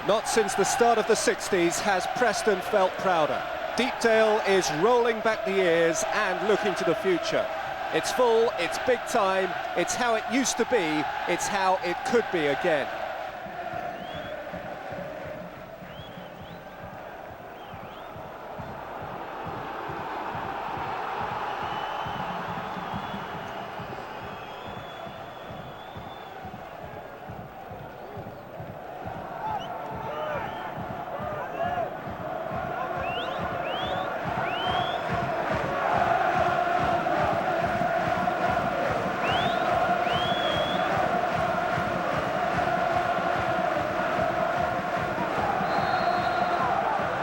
Not since the start of the 60s has Preston felt prouder. Deepdale is rolling back the years and looking to the future. It's full, it's big time, it's how it used to be, it's how it could be again.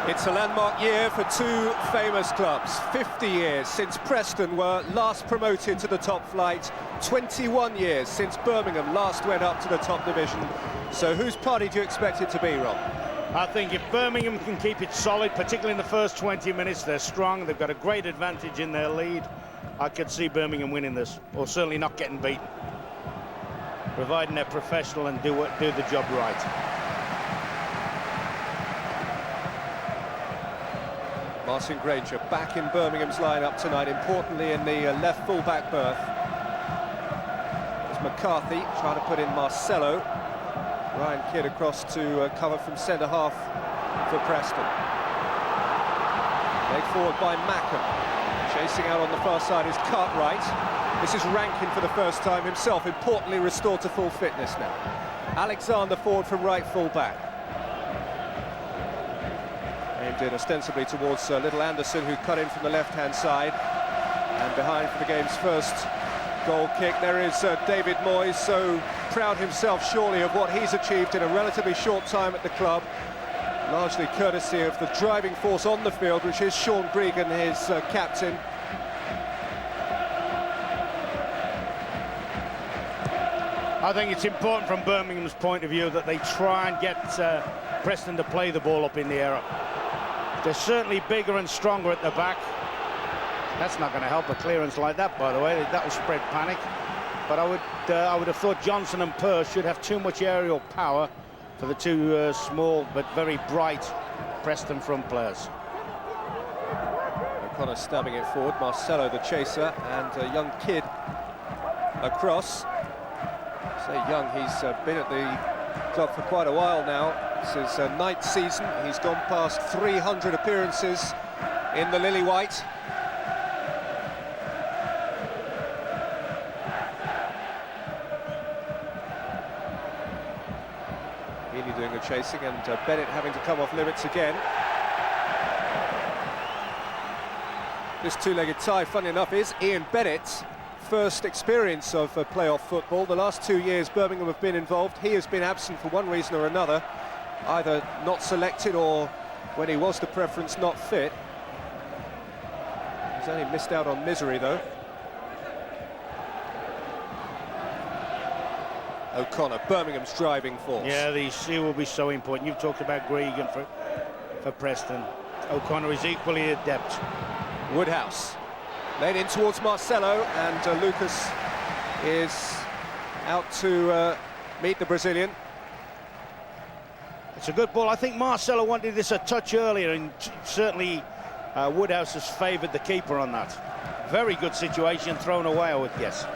It's a landmark year for two famous clubs. 50 years since Preston were last promoted to the top flight. 21 years since Birmingham last went up to the top division. So whose party do you expect it to be, Rob? I think if Birmingham can keep it solid, particularly in the first 20 minutes, they're strong, they've got a great advantage in their lead. I could see Birmingham winning this, or certainly not getting beaten, providing they're professional and do the job right. Martin Granger back in Birmingham's lineup tonight, importantly in the left full-back berth. There's McCarthy trying to put in Marcelo. Ryan Kidd across to cover from centre-half for Preston. Leg forward by Mackham. Chasing out on the far side is Cartwright. This is Rankin for the first time himself, importantly restored to full fitness now. Alexander forward from right full-back. Aimed in ostensibly towards Little Anderson, who cut in from the left-hand side. And behind for the game's first goal kick, there is David Moyes, so proud himself surely of what he's achieved in a relatively short time at the club, largely courtesy of the driving force on the field, which is Sean Gregan, his captain. I think it's important from Birmingham's point of view that they try and get Preston to play the ball up in the air. They're certainly bigger and stronger at the back. That's not going to help a clearance like that, by the way. That will spread panic. But I would have thought Johnson and Pearce should have too much aerial power for the two small but very bright Preston front players. O'Connor stabbing it forward. Marcelo the chaser, and a young Kidd across. Say young, he's been at the club for quite a while now. This is his ninth season. He's gone past 300 appearances in the Lily White. Healy doing the chasing, and Bennett having to come off limits again. This two-legged tie, funny enough, is Ian Bennett's first experience of playoff football. The last 2 years Birmingham have been involved. He has been absent for one reason or another, either not selected or, when he was the preference, not fit. He's only missed out on misery, though. O'Connor, Birmingham's driving force. Yeah, he will be so important. You've talked about Gregan for Preston. O'Connor is equally adept. Woodhouse laid in towards Marcelo, and Lucas is out to meet the Brazilian. It's a good ball. I think Marcelo wanted this a touch earlier, and certainly Woodhouse has favoured the keeper on that. Very good situation, thrown away, I would guess.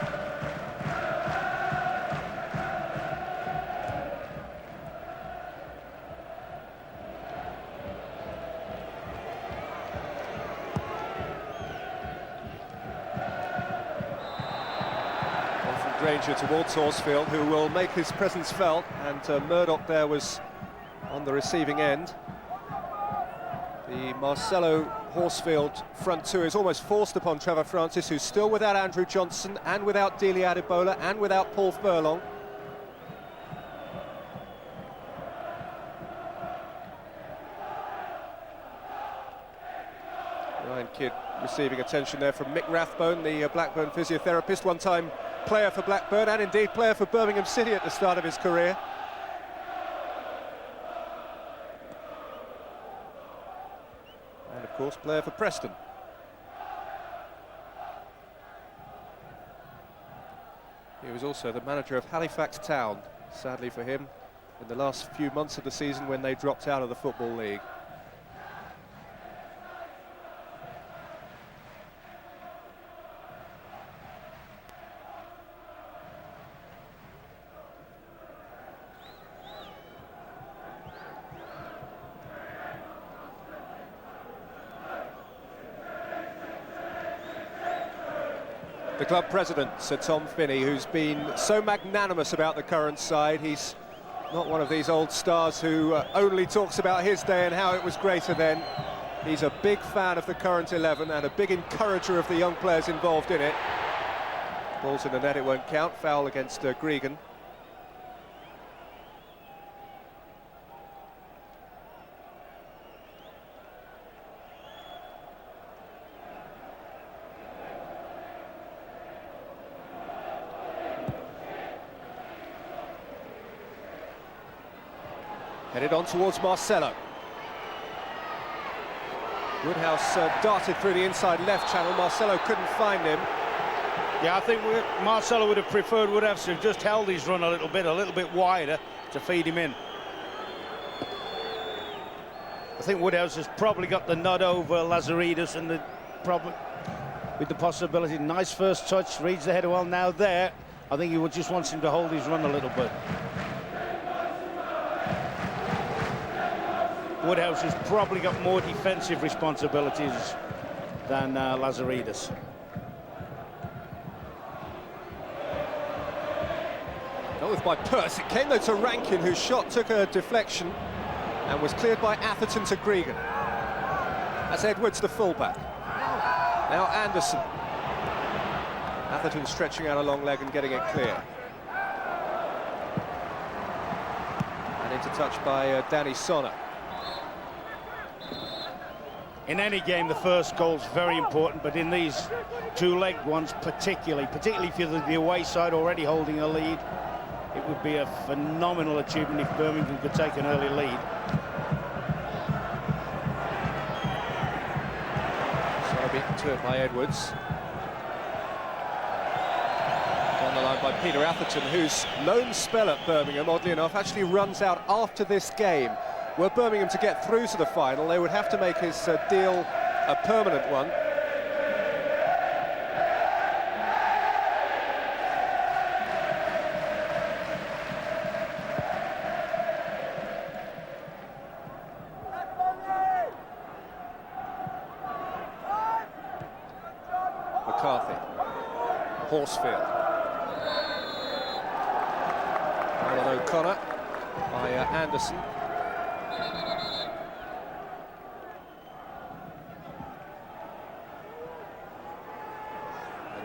Granger towards Horsfield, who will make his presence felt, and Murdoch there was on the receiving end. The Marcelo Horsfield front two is almost forced upon Trevor Francis, who's still without Andrew Johnson and without Dele Adebola and without Paul Furlong. Ryan Kidd receiving attention there from Mick Rathbone, the Blackburn physiotherapist, one-time player for Blackburn and indeed player for Birmingham City at the start of his career. And of course player for Preston. He was also the manager of Halifax Town. Sadly for him, in the last few months of the season when they dropped out of the Football League. The club president, Sir Tom Finney, who's been so magnanimous about the current side. He's not one of these old stars who only talks about his day and how it was greater then. He's a big fan of the current 11 and a big encourager of the young players involved in it. Ball's in the net, it won't count. Foul against Gregan. Headed on towards Marcelo. Woodhouse darted through the inside left channel. Marcelo couldn't find him. Yeah, I think Marcelo would have preferred Woodhouse to have just held his run a little bit wider to feed him in. I think Woodhouse has probably got the nod over Lazaridis and the problem with the possibility. Nice first touch, reads the header well now there. I think he just wants him to hold his run a little bit. Woodhouse has probably got more defensive responsibilities than Lazaridis. Dealt with by Pearce. It came though to Rankin, whose shot took a deflection and was cleared by Atherton to Gregan. That's Edwards, the fullback. Now Anderson. Atherton stretching out a long leg and getting it clear. And into touch by Danny Sonner. In any game, the first goal's very important, but in these two-leg ones particularly if you're the away side already holding a lead, it would be a phenomenal achievement if Birmingham could take an early lead. So beaten to it by Edwards. Down the line by Peter Atherton, whose loan spell at Birmingham, oddly enough, actually runs out after this game. Were Birmingham to get through to the final, they would have to make his deal a permanent one. McCarthy, Horsfield, Alan O'Connor by Anderson.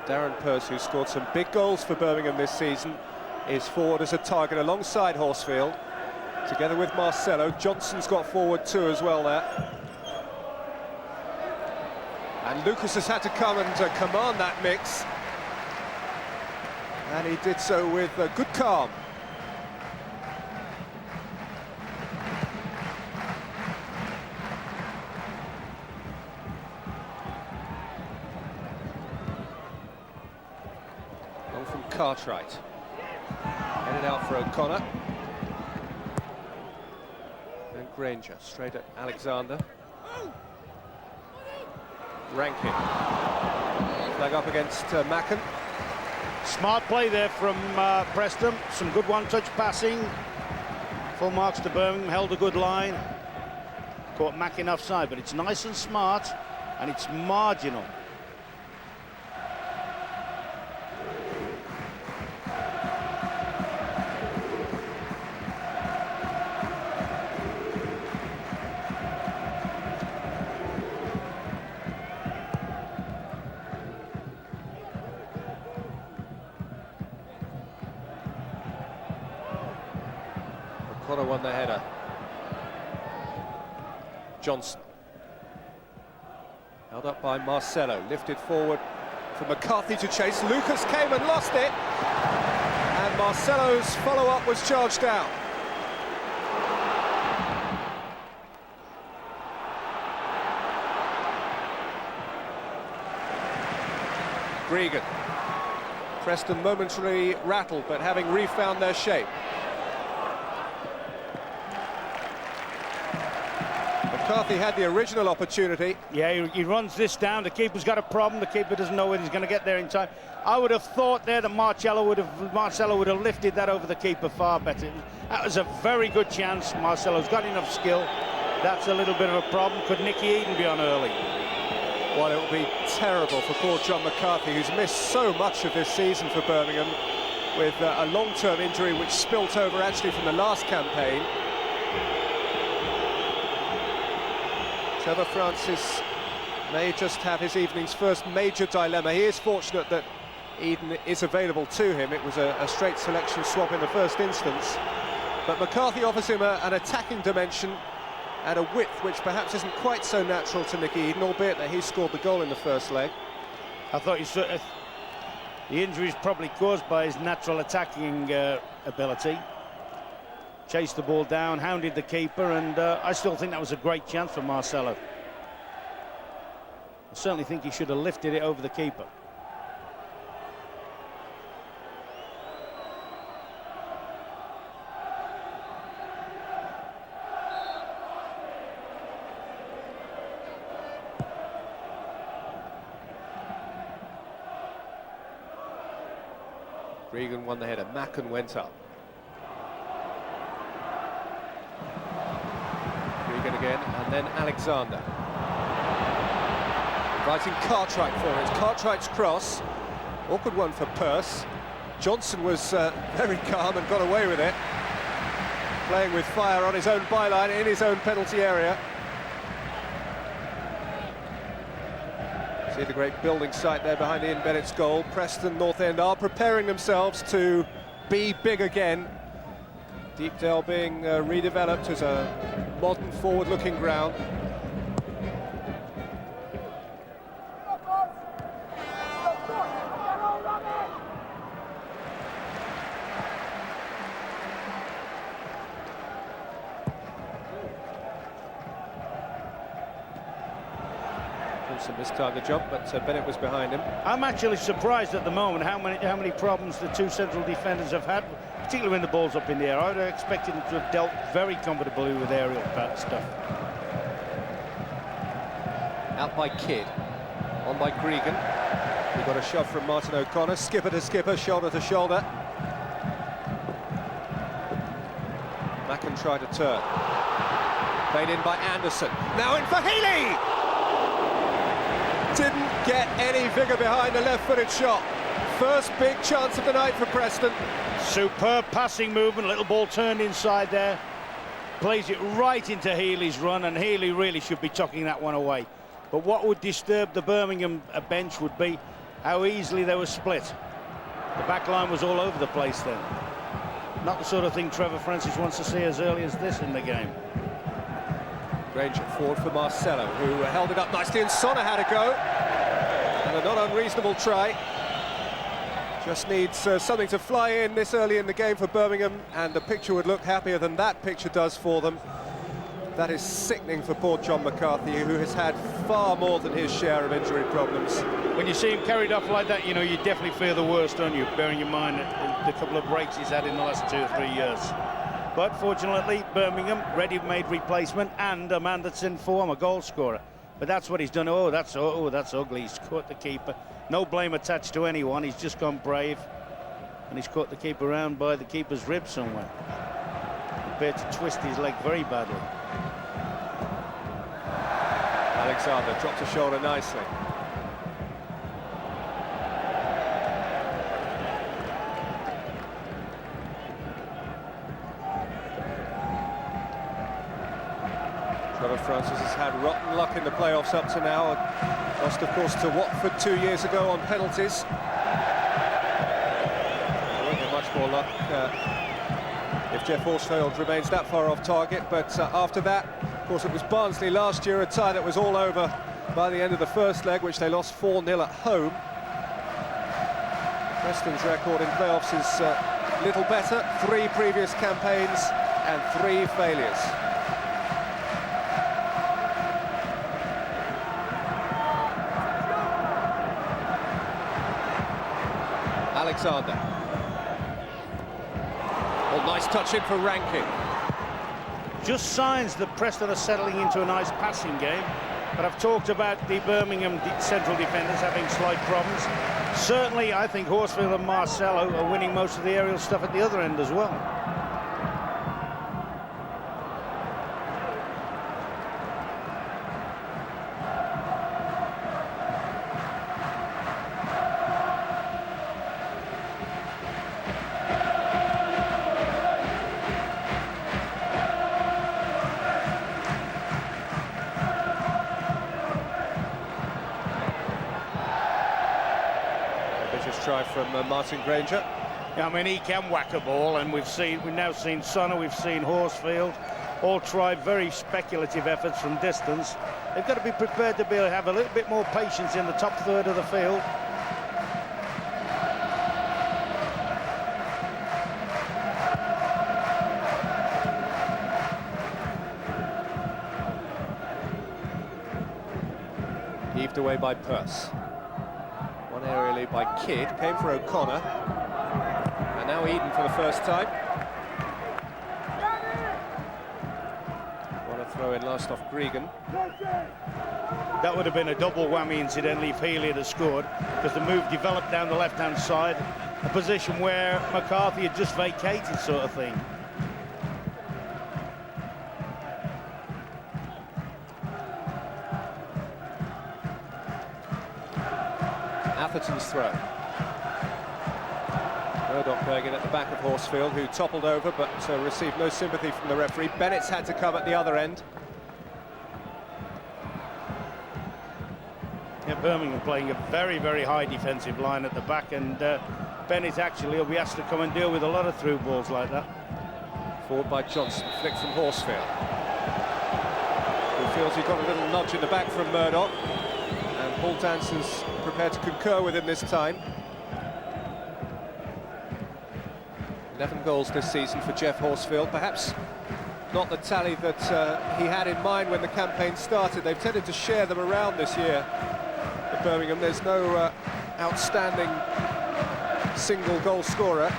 Darren Pearce, who scored some big goals for Birmingham this season, is forward as a target alongside Horsfield, together with Marcelo. Johnson's got forward too as well there. And Lucas has had to come and command that mix. And he did so with good calm. From Cartwright, headed out for O'Connor, and Granger straight at Alexander. Rankin, flag up against Macken. Smart play there from Preston, some good one-touch passing. Full marks to Birmingham, held a good line. Caught Macken offside, but it's nice and smart, and it's marginal. O'Connor won the header. Johnson. Held up by Marcelo, lifted forward for McCarthy to chase. Lucas came and lost it. And Marcelo's follow-up was charged out. Gregan. Preston momentarily rattled, but having refound their shape. McCarthy had the original opportunity. Yeah, he runs this down. The keeper's got a problem. The keeper doesn't know whether he's going to get there in time. I would have thought there that Marcelo would have lifted that over the keeper far better. That was a very good chance. Marcelo's got enough skill. That's a little bit of a problem. Could Nicky Eden be on early? Well, it will be terrible for poor John McCarthy, who's missed so much of this season for Birmingham, with a long-term injury which spilt over actually from the last campaign. Trevor Francis may just have his evening's first major dilemma. He is fortunate that Eden is available to him. It was a straight selection swap in the first instance. But McCarthy offers him an attacking dimension and a width which perhaps isn't quite so natural to Nicky Eden, albeit that he scored the goal in the first leg. I thought the injury is probably caused by his natural attacking ability. Chased the ball down, hounded the keeper, and I still think that was a great chance for Marcelo. I certainly think he should have lifted it over the keeper. Regan won the header, Macken went up. Regan again, and then Alexander. Inviting Cartwright for it. Cartwright's cross. Awkward one for Pearce. Johnson was very calm and got away with it. Playing with fire on his own byline in his own penalty area. See the great building site there behind Ian Bennett's goal. Preston, North End are preparing themselves to be big again. Deepdale being redeveloped as a modern forward-looking ground. Thompson mistimed the jump, but Bennett was behind him. I'm actually surprised at the moment how many problems the two central defenders have had, particularly when the ball's up in the air. I would have expected them to have dealt very comfortably with aerial stuff. Out by Kidd, on by Gregan. We got a shove from Martin O'Connor, skipper to skipper, shoulder to shoulder. Macken tried to turn. Played in by Anderson. Now in for Healy! Didn't get any vigour behind the left-footed shot. First big chance of the night for Preston. Superb passing movement, little ball turned inside there. Plays it right into Healy's run, and Healy really should be tucking that one away. But what would disturb the Birmingham bench would be how easily they were split. The back line was all over the place then. Not the sort of thing Trevor Francis wants to see as early as this in the game. Range it forward for Marcelo, who held it up nicely, and Sonner had a go. And a not unreasonable try. Just needs something to fly in this early in the game for Birmingham, and the picture would look happier than that picture does for them. That is sickening for poor John McCarthy, who has had far more than his share of injury problems. When you see him carried off like that, you know, you definitely fear the worst, don't you? Bearing in mind the couple of breaks he's had in the last 2 or 3 years. But fortunately, Birmingham, ready-made replacement, and a man that's in form, a goal scorer. But that's what he's done. Oh, that's ugly. He's caught the keeper. No blame attached to anyone. He's just gone brave, and he's caught the keeper round by the keeper's rib somewhere. Prepared to twist his leg very badly. Alexander dropped a shoulder nicely. Trevor Francis has had rotten luck in the playoffs up to now. Lost, of course, to Watford 2 years ago on penalties. I won't get much more luck if Jeff Horsfield remains that far off target. But after that, of course, it was Barnsley last year, a tie that was all over by the end of the first leg, which they lost 4-0 at home. Preston's record in playoffs is little better. 3 previous campaigns and 3 failures. Alexander. Oh, nice touch in for Rankin. just signs that Preston are settling into a nice passing game. But I've talked about the Birmingham central defenders having slight problems. Certainly, I think Horsfield and Marcelo are winning most of the aerial stuff at the other end as well. Try from Martin Granger. Yeah, I mean, he can whack a ball, and we've now seen Sonner, we've seen Horsfield, all try very speculative efforts from distance. They've got to be prepared to have a little bit more patience in the top third of the field. Heaved away by Pearce. Aerially by Kidd, came for O'Connor, and now Eden for the first time. What a throw in last off Gregan. That would have been a double whammy, incidentally, if Healy had scored, because the move developed down the left-hand side, a position where McCarthy had just vacated, sort of thing. Atherton's throw. Murdoch going in at the back of Horsfield, who toppled over but received no sympathy from the referee. Bennett's had to come at the other end. Yeah, Birmingham playing a very, very high defensive line at the back, and Bennett actually will be asked to come and deal with a lot of through balls like that. Forward by Johnson, flick from Horsfield, who feels he got a little nudge in the back from Murdoch. And Paul Danson's prepared to concur with him this time. 11 goals this season for Jeff Horsfield. Perhaps not the tally that he had in mind when the campaign started. They've tended to share them around this year at Birmingham. There's no outstanding single goal scorer.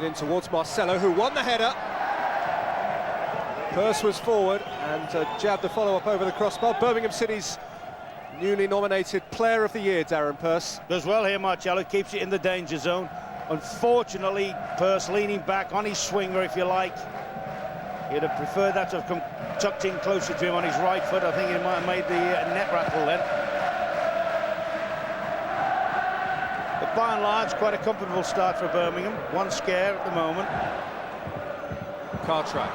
In towards Marcelo, who won the header. Pearce was forward and jabbed the follow-up over the crossbar. Birmingham City's newly nominated Player of the Year, Darren Pearce. Does well here, Marcello, keeps it in the danger zone. Unfortunately, Pearce leaning back on his swinger, if you like. He'd have preferred that to have come tucked in closer to him on his right foot. I think he might have made the net rattle then. By and large, quite a comfortable start for Birmingham. One scare at the moment. Cartwright.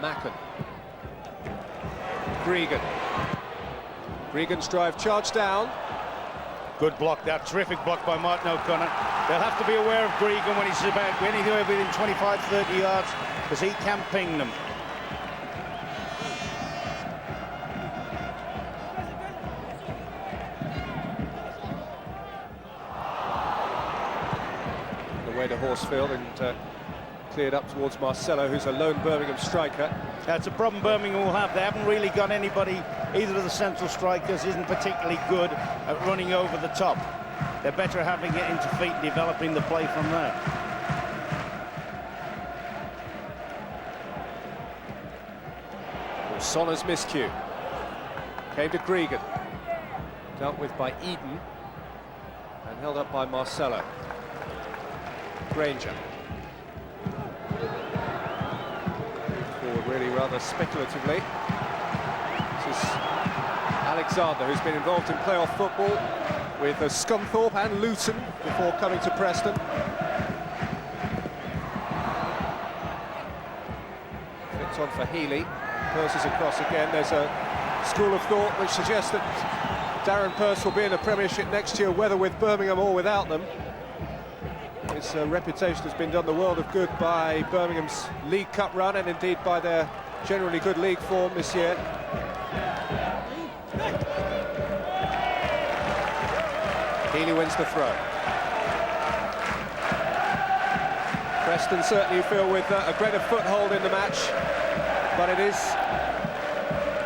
Mackin. Gregan. Gregan's drive charged down. Good block, that terrific block by Martin O'Connor. They'll have to be aware of Gregan when he's about anywhere within 25-30 yards, because he can ping them. To Horsfield and cleared up towards Marcelo, who's a lone Birmingham striker. That's a problem Birmingham will have. They haven't really got anybody, either of the central strikers isn't particularly good at running over the top. They're better at having it into feet and developing the play from there. Sonner's miscue. Came to Gregan. Dealt with by Eden and held up by Marcelo. Granger. Forward really rather speculatively. This is Alexander, who's been involved in playoff football with Scunthorpe and Luton before coming to Preston. Flicked on for Healy. Pearce across again. There's a school of thought which suggests that Darren Pearce will be in the Premiership next year, whether with Birmingham or without them. His reputation has been done the world of good by Birmingham's League Cup run and indeed by their generally good league form this year. Healy wins the throw. Preston certainly feel with a greater foothold in the match, but it is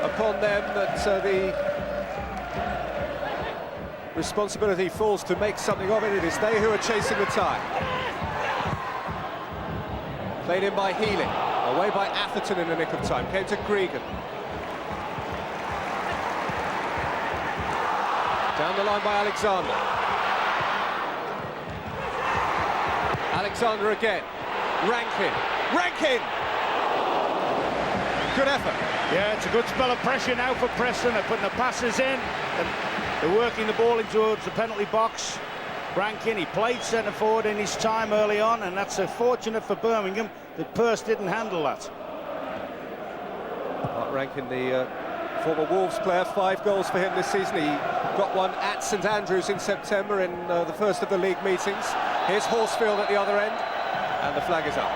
a upon them that the responsibility falls to make something of it. It is they who are chasing the tie. Played in by Healy, away by Atherton in the nick of time, came to Gregan. Down the line by Alexander. Alexander again. Rankin! Good effort. Yeah, it's a good spell of pressure now for Preston. They're putting the passes in. They're working the ball in towards the penalty box. Rankin, he played centre forward in his time early on, and that's fortunate for Birmingham that Pearce didn't handle that. Mark Rankin, the former Wolves player, 5 goals for him this season. He got one at St Andrews in September in the first of the league meetings. Here's Horsfield at the other end, and the flag is up.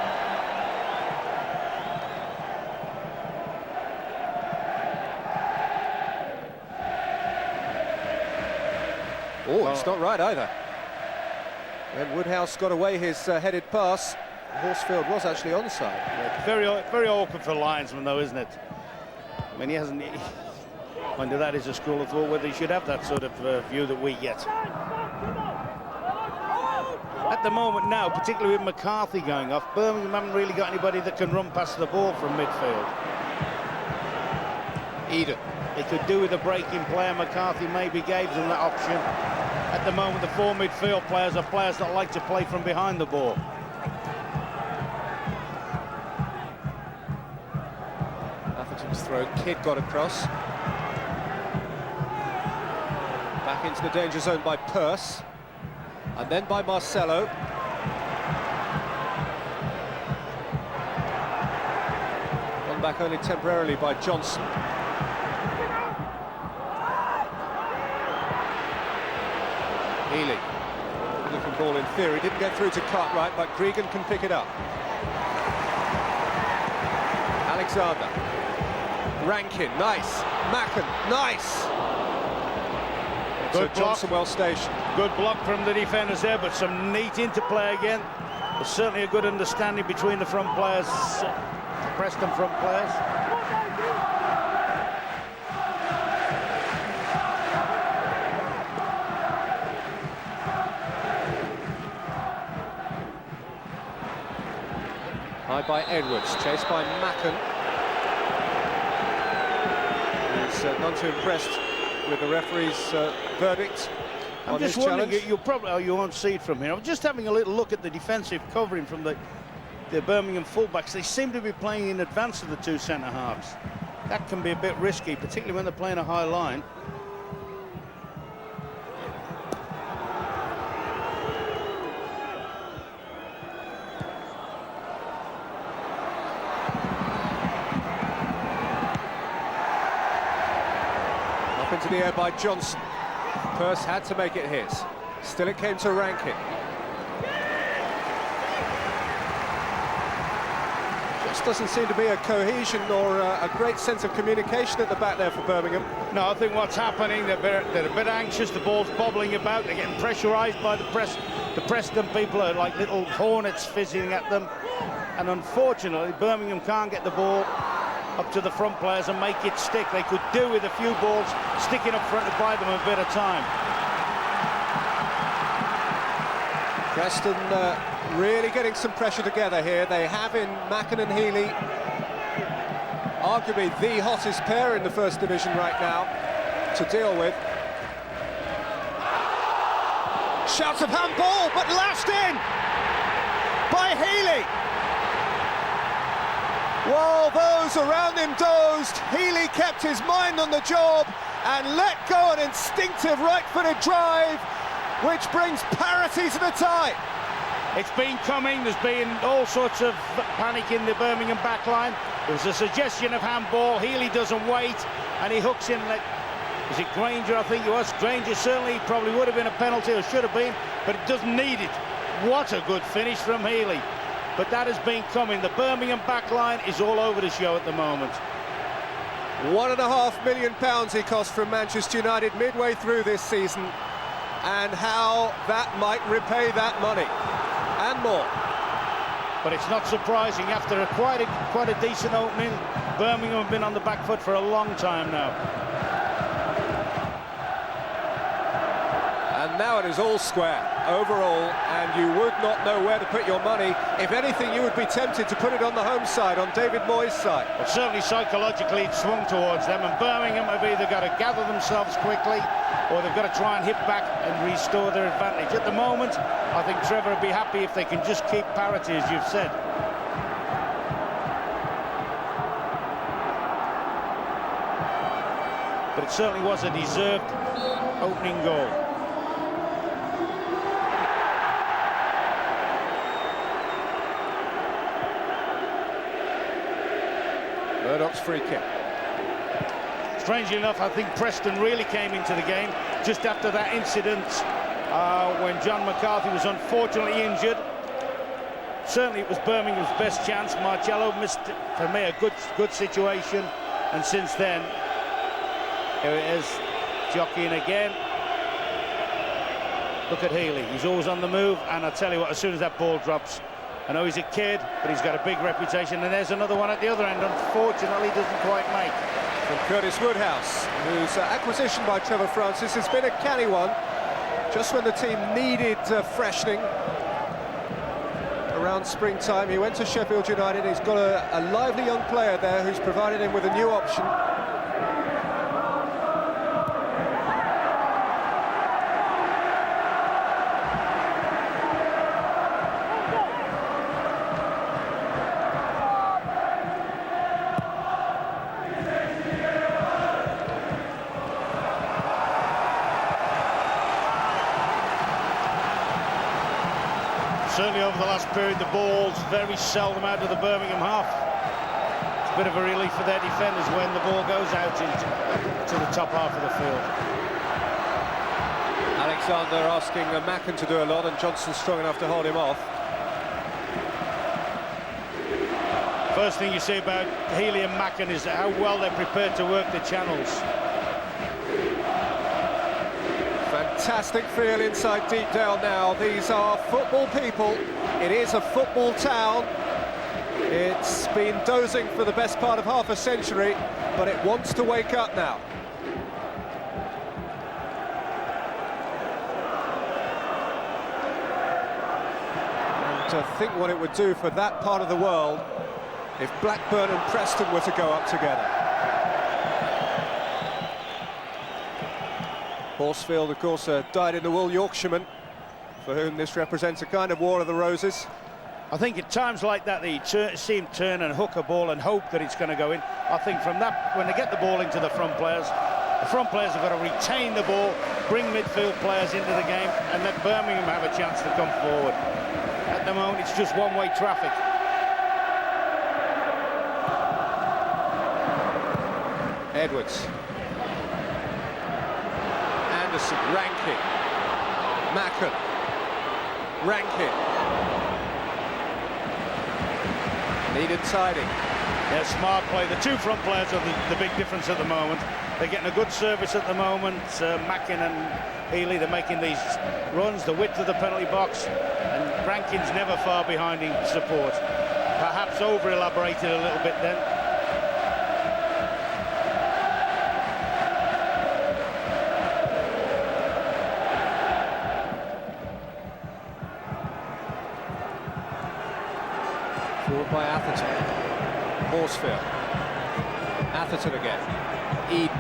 Oh, it's not right either. When Woodhouse got away his headed pass, Horsfield was actually onside. Yeah, very awkward for a linesman, though, isn't it? I mean, he hasn't... Under that is a school of thought whether he should have that sort of view that we get. At the moment now, particularly with McCarthy going off, Birmingham haven't really got anybody that can run past the ball from midfield. Eden. They could do with a breaking player. McCarthy maybe gave them that option. At the moment, the 4 midfield players are players that like to play from behind the ball. Atherton's throw, Kidd got across. Back into the danger zone by Pearce. And then by Marcelo. One back only temporarily by Johnson. Healy. Looking ball in theory, didn't get through to Cartwright, but Gregan can pick it up. Alexander. Rankin, nice. Macken, nice. Good so Johnson well stationed. Good block from the defenders there, but some neat interplay again. There's certainly a good understanding between the front players, Preston front players. High by Edwards, chased by Macken. He's none too impressed with the referee's verdict. I'm just wondering, you won't see it from here. I'm just having a little look at the defensive covering from the Birmingham fullbacks. They seem to be playing in advance of the 2 centre-halves. That can be a bit risky, particularly when they're playing a high line. Up into the air by Johnson. Pearce had to make it his. Still it came to Rankin. Just doesn't seem to be a cohesion or a great sense of communication at the back there for Birmingham. No, I think what's happening, they're a bit anxious, the ball's bobbling about, they're getting pressurised by the Preston people are like little hornets fizzing at them. And unfortunately, Birmingham can't get the ball up to the front players and make it stick. They could do with a few balls sticking up front to buy them a bit of time. Preston really getting some pressure together here. They have in Macken and Healy arguably the hottest pair in the First Division right now to deal with. Shouts of handball, but lashed in by Healy. While those around him dozed, Healy kept his mind on the job and let go an instinctive right-footed drive, which brings parity to the tie. It's been coming, there's been all sorts of panic in the Birmingham backline. There was a suggestion of handball, Healy doesn't wait, and he hooks in, like, was it Granger, I think it was? Granger certainly probably would have been a penalty, or should have been, but it doesn't need it. What a good finish from Healy. But that has been coming. The Birmingham backline is all over the show at the moment. £1.5 million he cost from Manchester United midway through this season, and how that might repay that money and more. but it's not surprising after quite a decent opening. Birmingham have been on the back foot for a long time now. And now it is all square overall, and you would not know where to put your money. If anything, you would be tempted to put it on the home side, on David Moyes' side. Well, certainly psychologically it swung towards them, and Birmingham have either got to gather themselves quickly or they've got to try and hit back and restore their advantage. At the moment, I think Trevor would be happy if they can just keep parity, as you've said. But it certainly was a deserved opening goal. Murdoch's free kick. Strangely enough, I think Preston really came into the game just after that incident when John McCarthy was unfortunately injured. Certainly it was Birmingham's best chance. Marcello missed, for me, a good situation, and since then, here it is, jockeying again. Look at Healy, he's always on the move, and I tell you what, as soon as that ball drops, I know he's a kid, but he's got a big reputation, and there's another one at the other end, unfortunately doesn't quite make. From Curtis Woodhouse, whose acquisition by Trevor Francis has been a canny one, just when the team needed freshening around springtime. He went to Sheffield United. He's got a lively young player there who's provided him with a new option. Certainly over the last period, the ball's very seldom out of the Birmingham half. It's a bit of a relief for their defenders when the ball goes out to the top half of the field. Alexander asking Macken to do a lot, and Johnson's strong enough to hold him off. First thing you see about Healy and Macken is how well they're prepared to work the channels. Fantastic feel inside Deepdale now. These are football people. It is a football town. It's been dozing for the best part of half a century, but it wants to wake up now. And to think what it would do for that part of the world if Blackburn and Preston were to go up together. Horsfield, of course, a dyed-in-the-wool Yorkshireman for whom this represents a kind of War of the Roses. I think at times like that, you see him turn and hook a ball and hope that it's going to go in. I think from that, when they get the ball into the front players have got to retain the ball, bring midfield players into the game, and let Birmingham have a chance to come forward. At the moment, it's just one-way traffic. Edwards. Anderson, Rankin, Macken, Rankin. Needed tidying. Yeah, smart play. The two front players are the big difference at the moment. They're getting a good service at the moment. Macken and Healy, they're making these runs, the width of the penalty box, and Rankin's never far behind in support. Perhaps over-elaborated a little bit then. Forward by Atherton. Horsfield. Atherton again. Eden.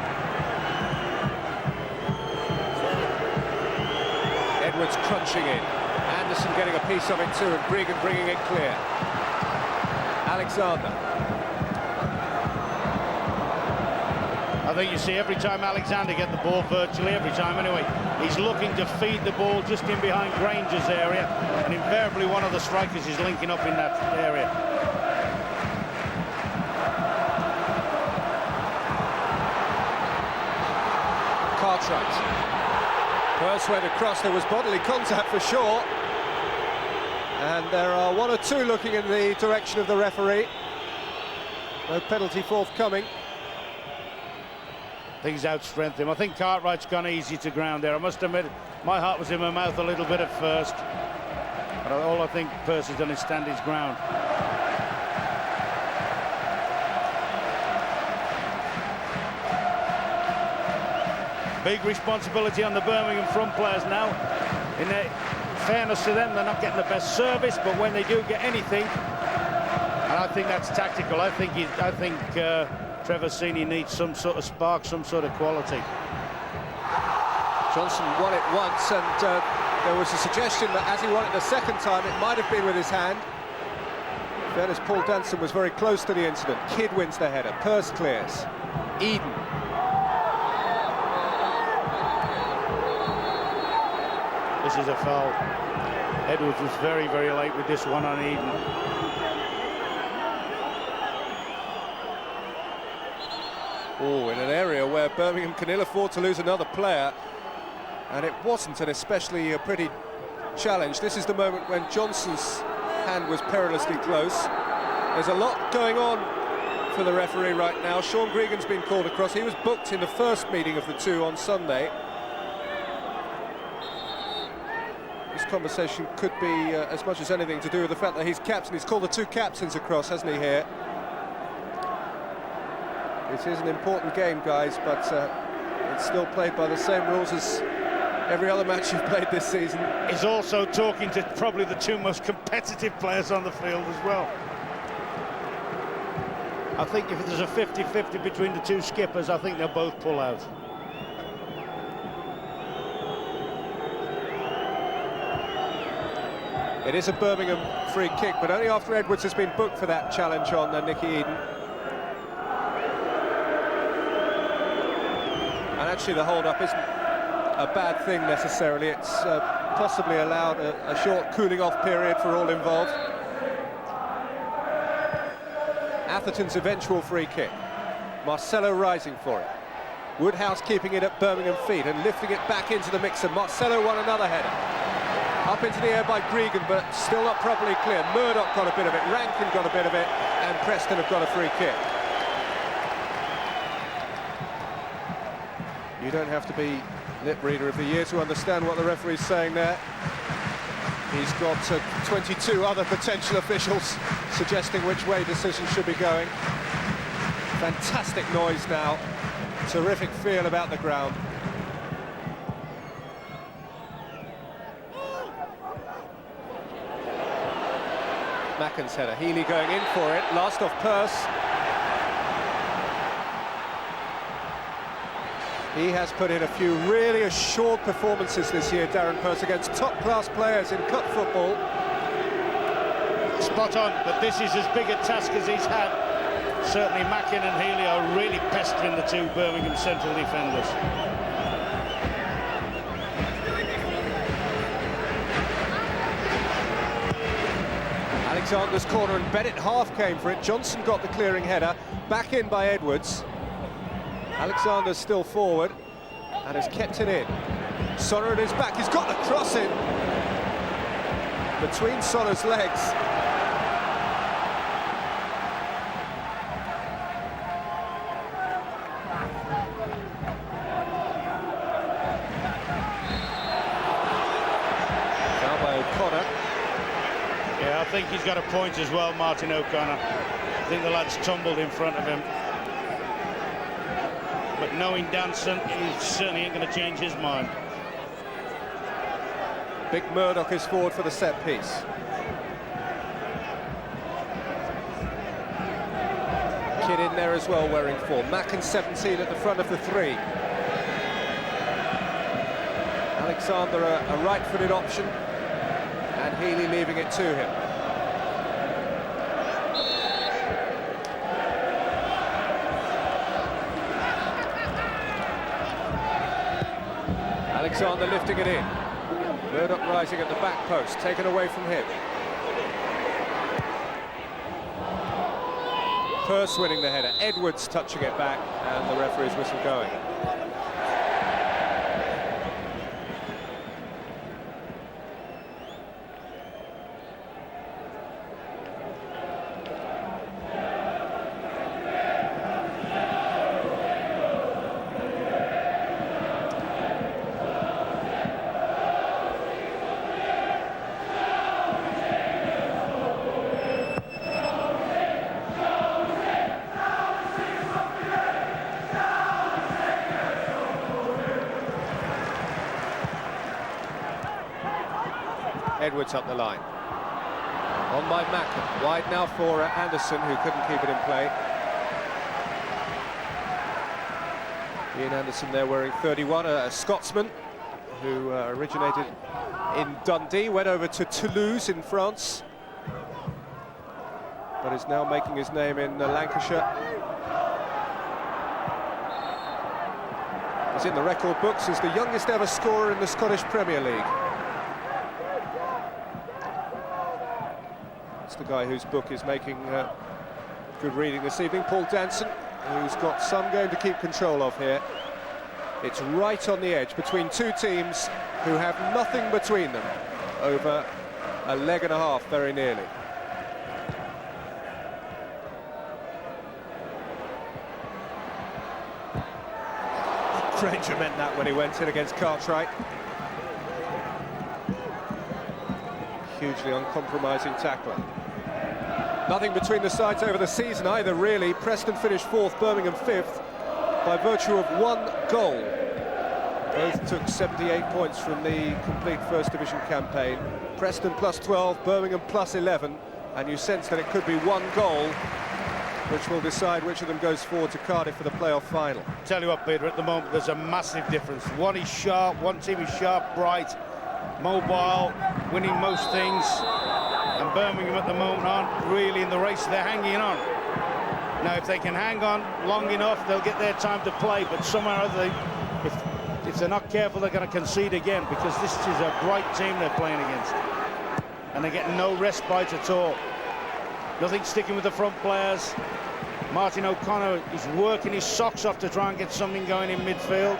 Edwards crunching in. Anderson getting a piece of it too, and Bregan bringing it clear. Alexander. I think you see every time Alexander gets the ball, virtually every time anyway, he's looking to feed the ball just in behind Granger's area, and invariably one of the strikers is linking up in that area. Cartwright. First went across, there was bodily contact for sure. And there are one or two looking in the direction of the referee. No penalty forthcoming. Things outstrengthened him. I think Cartwright's gone easy to ground there. I must admit, my heart was in my mouth a little bit at first. But all I think Pearce has done is stand his ground. Big responsibility on the Birmingham front players now. In fairness to them, they're not getting the best service, but when they do get anything, and I think that's tactical. I think Trevor Sini needs some sort of spark, some sort of quality. Johnson won it once, and there was a suggestion that as he won it the second time, it might have been with his hand. In fairness, Paul Danson was very close to the incident. Kidd wins the header. Pearce clears. Eden. This is a foul. Edwards was very, very late with this one on Eden. Oh, in an area where Birmingham can ill afford to lose another player, and it wasn't an especially pretty challenge. This is the moment when Johnson's hand was perilously close. There's a lot going on for the referee right now. Sean Gregan's been called across. He was booked in the first meeting of the two on Sunday. This conversation could be as much as anything to do with the fact that he's captain. He's called the two captains across, hasn't he, here? It is an important game, guys, but it's still played by the same rules as every other match you've played this season. He's also talking to probably the two most competitive players on the field as well. I think if there's a 50-50 between the two skippers, I think they'll both pull out. It is a Birmingham free kick, but only after Edwards has been booked for that challenge on Nicky Eden. And actually the hold-up isn't a bad thing necessarily. It's possibly allowed a short cooling-off period for all involved. Atherton's eventual free kick. Marcelo rising for it. Woodhouse keeping it at Birmingham feet and lifting it back into the mix, and Marcelo won another header. Up into the air by Gregan, but still not properly clear. Murdoch got a bit of it, Rankin got a bit of it, and Preston have got a free kick. You don't have to be lip reader of the year to understand what the referee's saying there. He's got 22 other potential officials suggesting which way decisions should be going. Fantastic noise now. Terrific feel about the ground. Macken's header. Healy going in for it. Last off Pearce. He has put in a few really assured performances this year, Darren Pearce, against top-class players in cup football. Spot on, but this is as big a task as he's had. Certainly Mackin and Healy are really pestering the two Birmingham central defenders. Alexander's corner, and Bennett half came for it. Johnson got the clearing header, back in by Edwards. Alexander's still forward and has kept it in. Sonner at his back, he's got the cross in between Sonner's legs. Foul by O'Connor. Yeah, I think he's got a point as well, Martin O'Connor. I think the lad's tumbled in front of him. But knowing Danson, he certainly ain't going to change his mind. Big Murdoch is forward for the set piece. Kidd in there as well, wearing 4. Mackin 17 at the front of the 3. Alexander a right-footed option, and Healy leaving it to him. Alexander lifting it in. Murdoch rising at the back post, taken away from him. Pearce winning the header. Edwards touching it back, and the referee's whistle going. Edwards up the line. On by Mackin. Wide now for Anderson, who couldn't keep it in play. Ian Anderson there wearing 31, a Scotsman who originated in Dundee, went over to Toulouse in France, but is now making his name in Lancashire. He's in the record books as the youngest ever scorer in the Scottish Premier League. It's the guy whose book is making good reading this evening, Paul Danson, who's got some game to keep control of here. It's right on the edge between two teams who have nothing between them, over a leg and a half very nearly. Granger meant that when he went in against Cartwright. Hugely uncompromising tackler. Nothing between the sides over the season either, really. Preston finished 4th, Birmingham 5th, by virtue of 1 goal. Both took 78 points from the complete First Division campaign. Preston plus 12, Birmingham plus 11, and you sense that it could be 1 goal which will decide which of them goes forward to Cardiff for the playoff final. Tell you what, Peter, at the moment there's a massive difference. One is sharp, one team is sharp, bright, mobile, winning most things, and Birmingham at the moment aren't really in the race, they're hanging on. Now if they can hang on long enough, they'll get their time to play, but somewhere or other, if they're not careful, they're going to concede again, because this is a bright team they're playing against, and they're getting no respite at all. Nothing sticking with the front players. Martin O'Connor is working his socks off to try and get something going in midfield.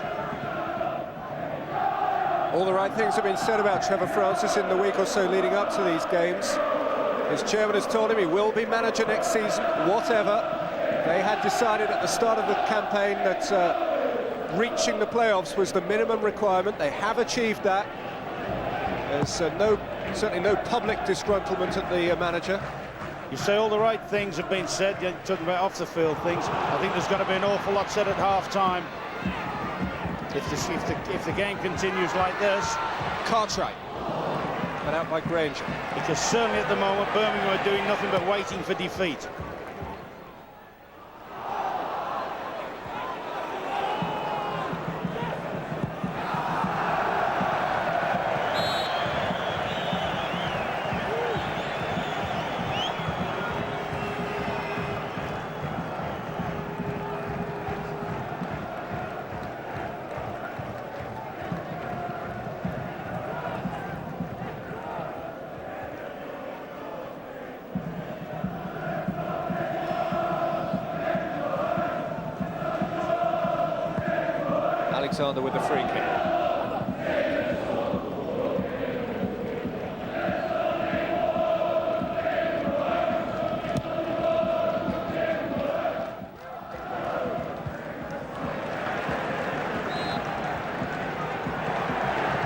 All the right things have been said about Trevor Francis in the week or so leading up to these games. His chairman has told him he will be manager next season, whatever. They had decided at the start of the campaign that reaching the playoffs was the minimum requirement. They have achieved that. There's certainly no public disgruntlement at the manager. You say all the right things have been said. You're talking about off-the-field things. I think there's going to be an awful lot said at half-time. If the game continues like this. Cartwright, and out by Granger. Because certainly at the moment, Birmingham are doing nothing but waiting for defeat. Alexander with the free kick.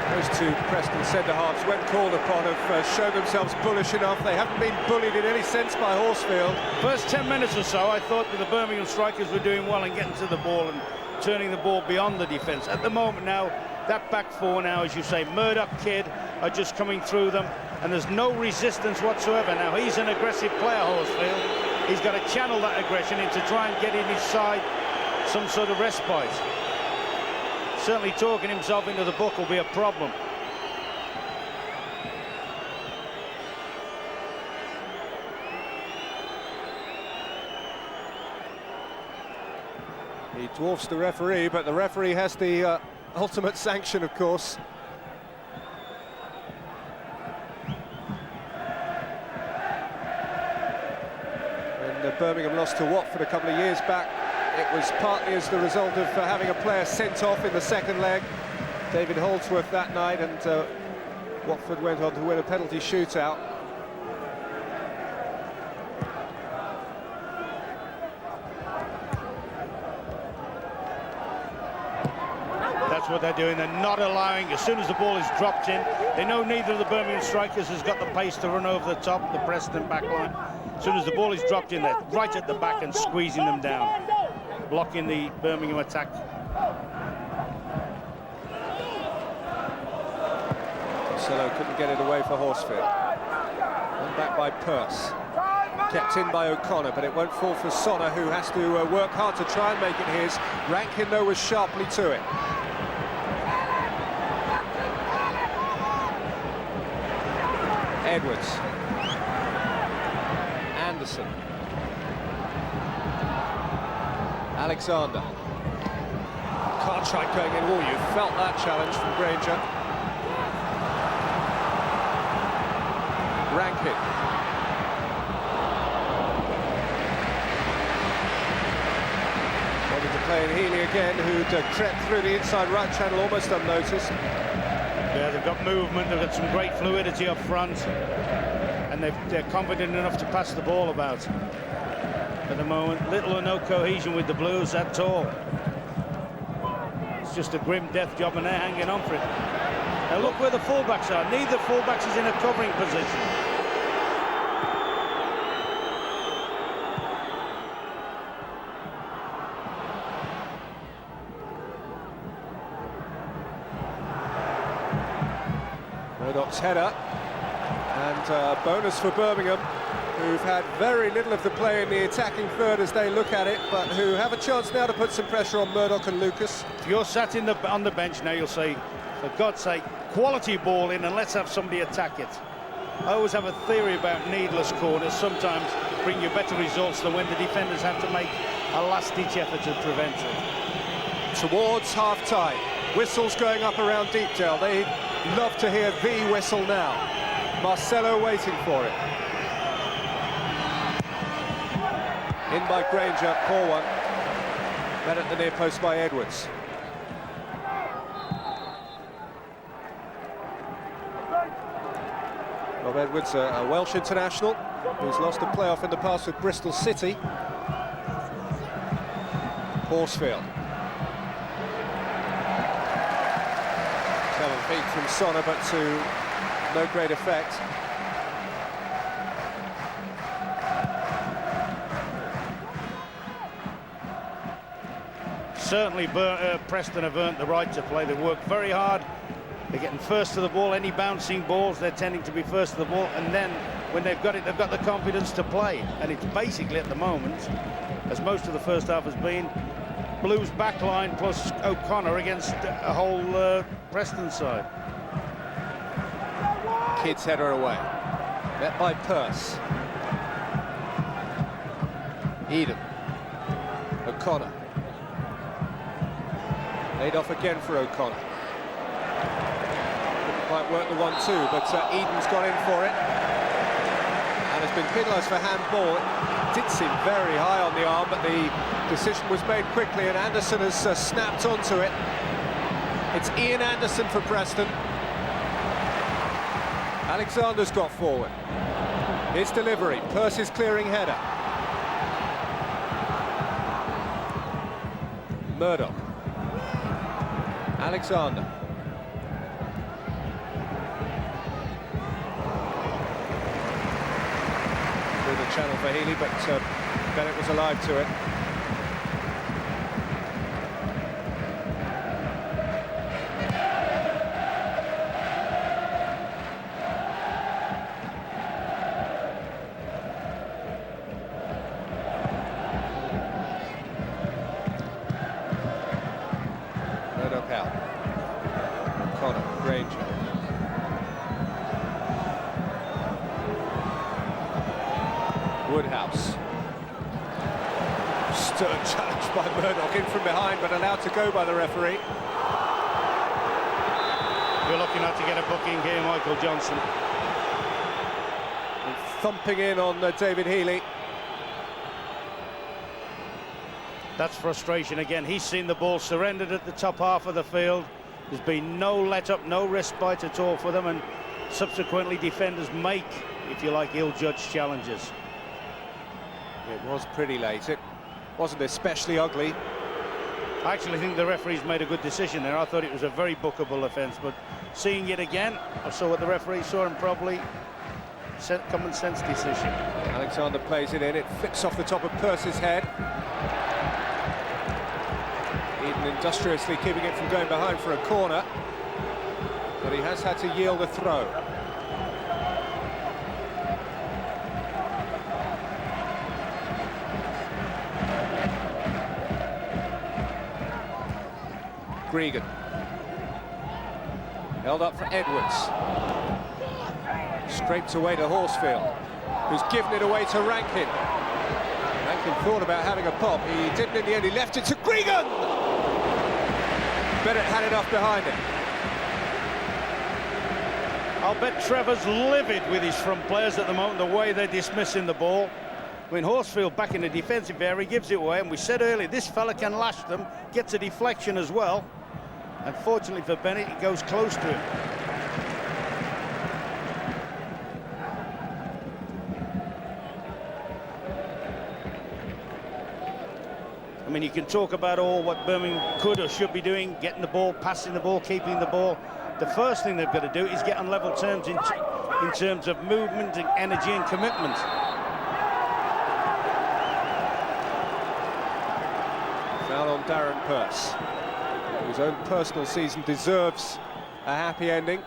Those two Preston centre-halves, when called upon, have shown themselves bullish enough. They haven't been bullied in any sense by Horsfield. First 10 minutes or so, I thought that the Birmingham strikers were doing well in getting to the ball and turning the ball beyond the defence. At the moment now, that back four now, as you say, Murdoch, Kidd are just coming through them, and there's no resistance whatsoever. Now, he's an aggressive player, Horsfield. He's got to channel that aggression into try and get in his side some sort of respite. Certainly talking himself into the book will be a problem. He dwarfs the referee, but the referee has the ultimate sanction, of course. When Birmingham lost to Watford a couple of years back, it was partly as the result of having a player sent off in the second leg. David Holdsworth that night, and Watford went on to win a penalty shootout. That's what they're doing. They're not allowing, as soon as the ball is dropped in, they know neither of the Birmingham strikers has got the pace to run over the top, the Preston back line. As soon as the ball is dropped in, they're right at the back and squeezing them down, blocking the Birmingham attack. Marcelo couldn't get it away for Horsfield. Won back by Pearce. Kept in by O'Connor, but it won't fall for Sonner, who has to work hard to try and make it his. Rankin, though, was sharply to it. Edwards. Anderson. Alexander. Cartwright going in. Oh, you felt that challenge from Granger. Rankin. Wanted to play in Healy again, who'd crept through the inside right channel almost unnoticed. Yeah, they've got movement, they've got some great fluidity up front, and they're confident enough to pass the ball about. At the moment, little or no cohesion with the Blues at all. It's just a grim death job, and they're hanging on for it. Now look where the fullbacks are. Neither fullbacks is in a covering position. Murdoch's header, and bonus for Birmingham, who've had very little of the play in the attacking third as they look at it, but who have a chance now to put some pressure on Murdoch and Lucas. If you're sat on the bench now, you'll say, for God's sake, quality ball in and let's have somebody attack it. I always have a theory about needless corners. Sometimes bring you better results than when the defenders have to make a last-ditch effort to prevent it. Towards half-time, whistles going up around Deepdale. They love to hear the whistle now. Marcelo waiting for it. In by Granger, poor one. Met at the near post by Edwards. Rob Edwards, a Welsh international, who's lost a playoff in the past with Bristol City. Horsfield. Clever feet from Sonner, but to no great effect. Certainly Preston have earned the right to play. They work very hard. They're getting first to the ball. Any bouncing balls, they're tending to be first to the ball. And then when they've got it, they've got the confidence to play. And it's basically at the moment, as most of the first half has been, Blues backline plus O'Connor against a whole Preston side. Kidd's header away. Met by Pearce. Eden. O'Connor. Laid off again for O'Connor. Couldn't quite work the 1-2, but Eden's got in for it. And has been penalised for handball. It did seem very high on the arm, but the decision was made quickly, and Anderson has snapped onto it. It's Ian Anderson for Preston. Alexander's got forward. His delivery, Pearce's clearing header. Murdoch. Alexander. Through the channel for Healy, but Bennett was alive to it. Murdoch out. O'Connor, Granger. Woodhouse. Stern challenge by Murdoch in from behind, but allowed to go by the referee. You're lucky not to get a booking here, Michael Johnson. And thumping in on David Healy. That's frustration again. He's seen the ball surrendered at the top half of the field. There's been no let-up, no respite at all for them, and subsequently defenders make, if you like, ill-judged challenges. It was pretty late. It wasn't especially ugly. I actually think the referee's made a good decision there. I thought it was a very bookable offence, but seeing it again, I saw what the referee saw and probably common sense decision. Alexander plays it in. It flips off the top of Pearce's head. Eden industriously keeping it from going behind for a corner. but he has had to yield a throw. Gregan. Held up for Edwards. Scraped away to Horsfield, who's given it away to Rankin. Rankin thought about having a pop. He didn't in the end. He left it to Gregan. Bennett had enough behind it. I'll bet Trevor's livid with his front players at the moment, the way they're dismissing the ball. When Horsfield back in the defensive area, he gives it away, and we said earlier, this fella can lash them, gets a deflection as well. Unfortunately for Bennett, he goes close to him. I mean, you can talk about all what Birmingham could or should be doing, getting the ball, passing the ball, keeping the ball. The first thing they've got to do is get on level terms in terms of movement and energy and commitment. Foul on Darren Purse, whose own personal season deserves a happy ending,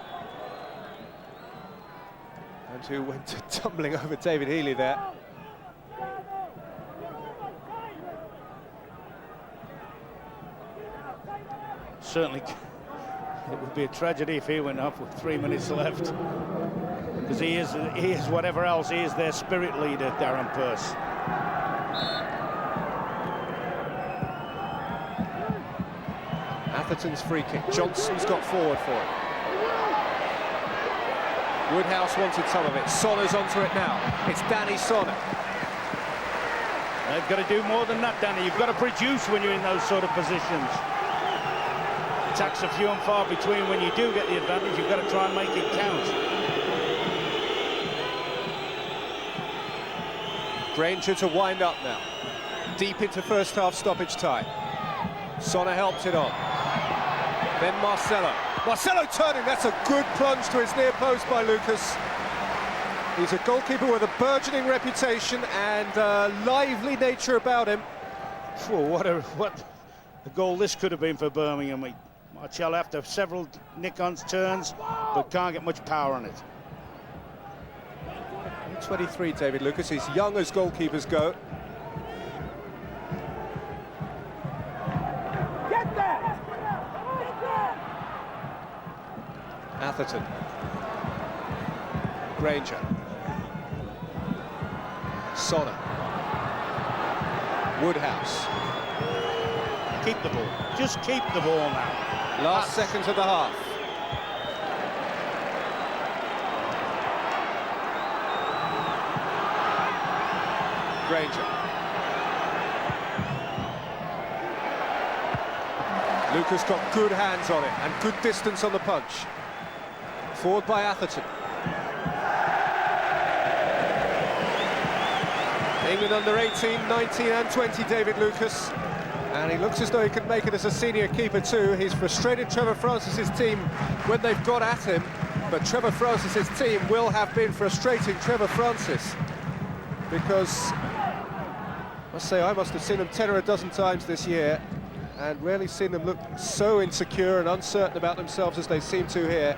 and who went tumbling over David Healy there. Certainly, it would be a tragedy if he went off with 3 minutes left, because he is whatever else, he is their spirit leader, Darren Purse. Atherton's free kick. Johnson's got forward for it. Woodhouse wanted some of it. Sonner's onto it now. It's Danny Sonner. They've got to do more than that, Danny. You've got to produce when you're in those sort of positions. Attacks are few and far between. When you do get the advantage, you've got to try and make it count. Granger to wind up now. Deep into first half stoppage time. Sonner helped it on. Then Marcelo. Marcelo turning, that's a good plunge to his near post by Lucas. He's a goalkeeper with a burgeoning reputation and a lively nature about him. Well, what a goal this could have been for Birmingham. Marcelo after several nick-ons turns, but can't get much power on it. 23, David Lucas. He's young as goalkeepers go. Atherton. Granger. Sonner. Woodhouse. Keep the ball. Just keep the ball now. Last seconds of the half. Granger. Lucas got good hands on it and good distance on the punch. Forward by Atherton. England under 18, 19 and 20, David Lucas. And he looks as though he could make it as a senior keeper too. He's frustrated Trevor Francis's team when they've got at him, but Trevor Francis's team will have been frustrating Trevor Francis, because I must say I must have seen them 10 or a dozen times this year and rarely seen them look so insecure and uncertain about themselves as they seem to here.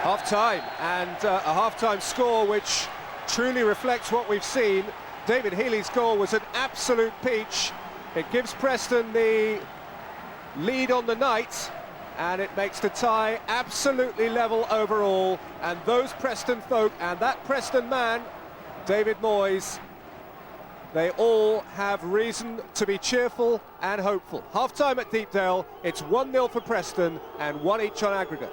Half-time, and a half-time score which truly reflects what we've seen. David Healy's goal was an absolute peach. It gives Preston the lead on the night, and it makes the tie absolutely level overall. And those Preston folk and that Preston man, David Moyes, they all have reason to be cheerful and hopeful. Half-time at Deepdale, it's 1-0 for Preston and 1 each on aggregate.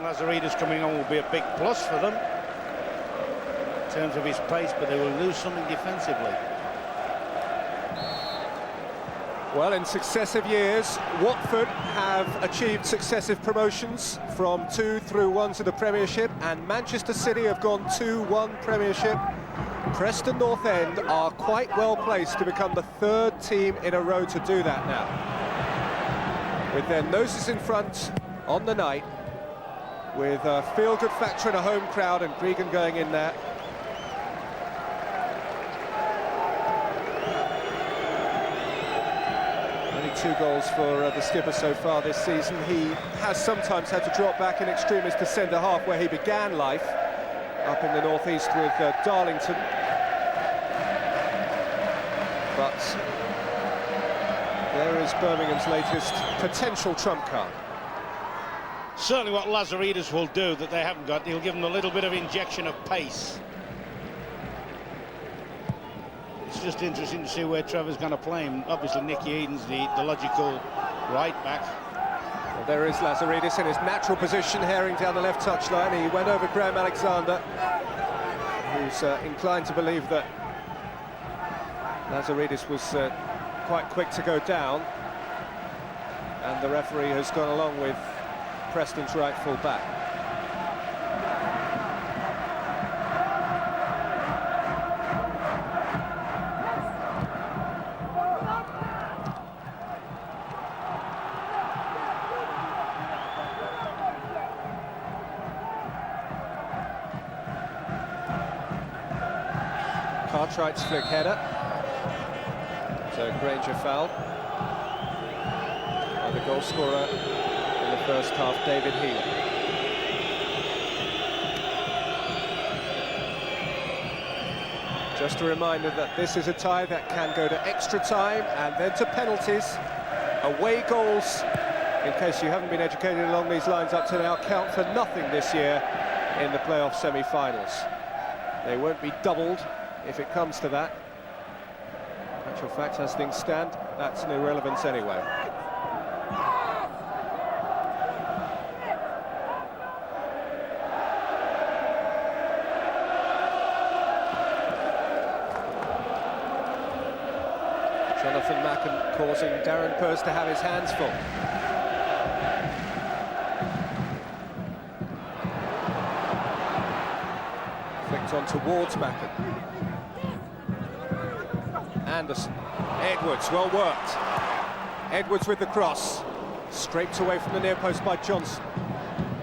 Lazaridis coming on will be a big plus for them in terms of his pace, but they will lose something defensively. Well, in successive years, Watford have achieved successive promotions from 2 through 1 to the Premiership, and Manchester City have gone 2-1 Premiership. Preston North End are quite well placed to become the 3rd team in a row to do that now. With their noses in front on the night, with a feel-good factor in a home crowd, and Gregan going in there. Only 2 goals for the skipper so far this season. He has sometimes had to drop back in extremis to centre-half, where he began life, up in the northeast with Darlington. But there is Birmingham's latest potential trump card. Certainly what Lazaridis will do that they haven't got, he'll give them a little bit of injection of pace. It's just interesting to see where Trevor's going to play him. Obviously Nicky Eden's the logical right back. Well, there is Lazaridis in his natural position, herring down the left touchline. He went over Graham Alexander, who's inclined to believe that Lazaridis was quite quick to go down, and the referee has gone along with Preston's right full back. Cartwright's flick header. So Granger foul. And the goal scorer in the first half, David Healy. Just a reminder that this is a tie that can go to extra time and then to penalties. Away goals, in case you haven't been educated along these lines up to now, count for nothing this year in the playoff semi-finals. They won't be doubled if it comes to that. In actual fact, as things stand, that's an irrelevance anyway. Jonathan Macken causing Darren Purse to have his hands full. Flicked on towards Macken. Anderson, Edwards, well worked. Edwards with the cross, scraped away from the near post by Johnson.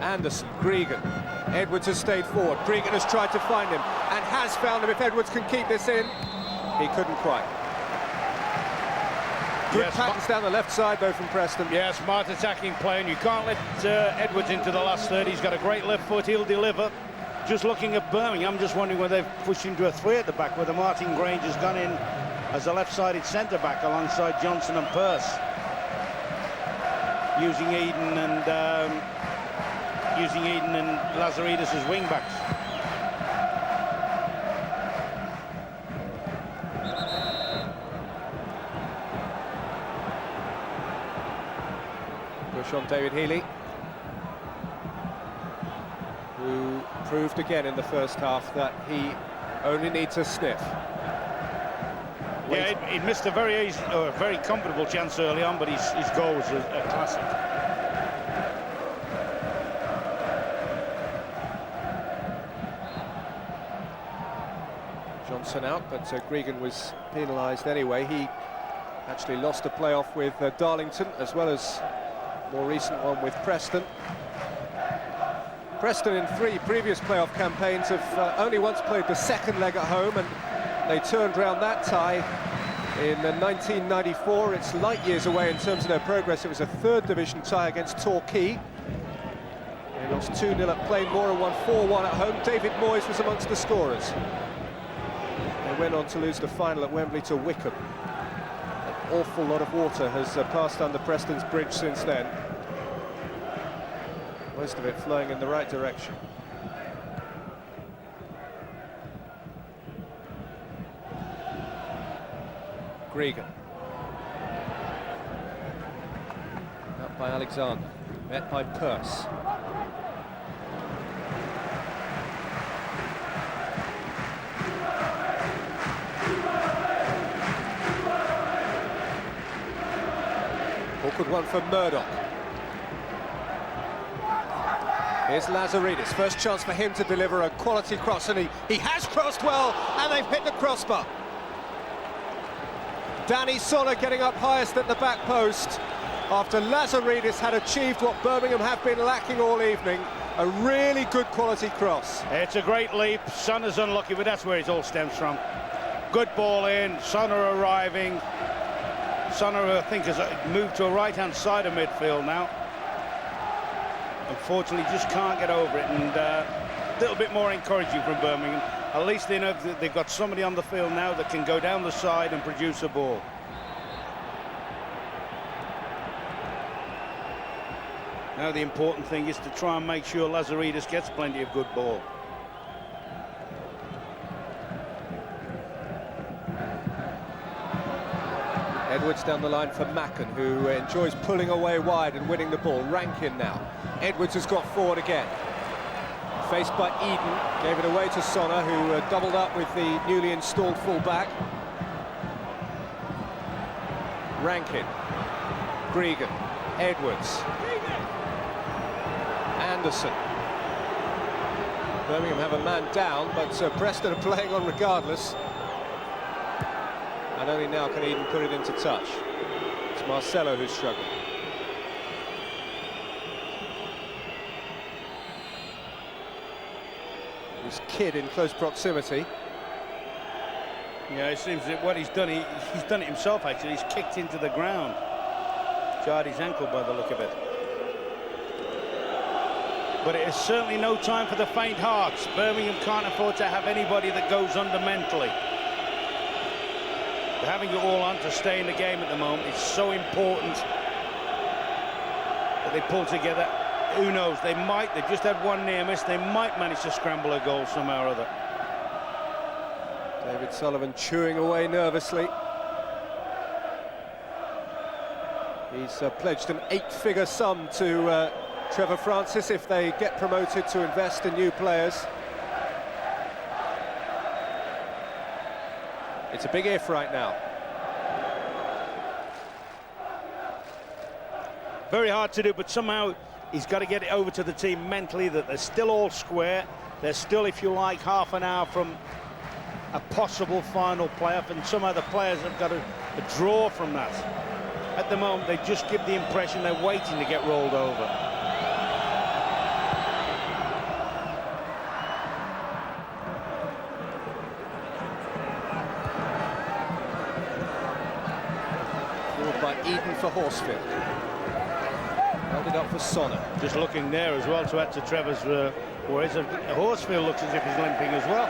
Anderson, Gregan, Edwards has stayed forward. Gregan has tried to find him and has found him. If Edwards can keep this in, he couldn't quite. Good patterns down the left side though from Preston. Yeah, smart attacking play, and you can't let Edwards into the last third. He's got a great left foot, he'll deliver. Just looking at Birmingham, I'm just wondering whether they've pushed into a 3 at the back, whether Martin Granger's gone in as a left-sided centre-back alongside Johnson and Purse, using Eden and Lazaridis as wing-backs. Push on David Healy, who proved again in the first half that he only needs a sniff. Yeah, he missed a very comfortable chance early on, but his goal was a classic. Johnson out, but Gregan was penalised anyway. He actually lost a playoff with Darlington, as well as more recent one with Preston. Preston in 3 previous playoff campaigns have only once played the second leg at home, and they turned round that tie in 1994. It's light years away in terms of their progress. It was a 3rd division tie against Torquay. They lost 2-0 at Plainmoor and won 4-1 at home. David Moyes was amongst the scorers. They went on to lose the final at Wembley to Wickham. An awful lot of water has passed under Preston's bridge since then. Most of it flowing in the right direction. Gregan. Out by Alexander. Met by Purse. Awkward one for Murdoch. Here's Lazaridis, first chance for him to deliver a quality cross, and he has crossed well, and they've hit the crossbar. Danny Sonner getting up highest at the back post after Lazaridis had achieved what Birmingham have been lacking all evening, a really good quality cross. It's a great leap. Sonner's unlucky, but that's where it all stems from. Good ball in, Sonner arriving. Sonner, I think, has moved to a right-hand side of midfield now. Unfortunately, just can't get over it, and a little bit more encouraging from Birmingham. At least they know that they've got somebody on the field now that can go down the side and produce a ball. Now the important thing is to try and make sure Lazaridis gets plenty of good ball. Edwards down the line for Macken, who enjoys pulling away wide and winning the ball. Rankin now. Edwards has got forward again. Faced by Eden, gave it away to Sonner, who doubled up with the newly installed full-back. Rankin, Gregan, Edwards, Anderson. Birmingham have a man down, but Preston are playing on regardless. And only now can Eden put it into touch. It's Marcelo who's struggling. This kid in close proximity. Yeah, it seems that what he's done, he's done it himself actually. He's kicked into the ground. Jarred his ankle by the look of it. But it is certainly no time for the faint hearts. Birmingham can't afford to have anybody that goes under mentally. They're having it all on to stay in the game at the moment. It's so important that they pull together. Who knows, they've just had one near miss, they might manage to scramble a goal somehow or other. David Sullivan chewing away nervously. He's pledged an 8-figure sum to Trevor Francis if they get promoted to invest in new players. It's a big if right now. Very hard to do, but somehow he's got to get it over to the team mentally that they're still all square. They're still, if you like, half an hour from a possible final playoff, and somehow the players have got to draw from that. At the moment, they just give the impression they're waiting to get rolled over. By Eden for Horsfield. Held it up for Sonner. Just looking there as well to add to Trevor's worries. Horsfield looks as if he's limping as well.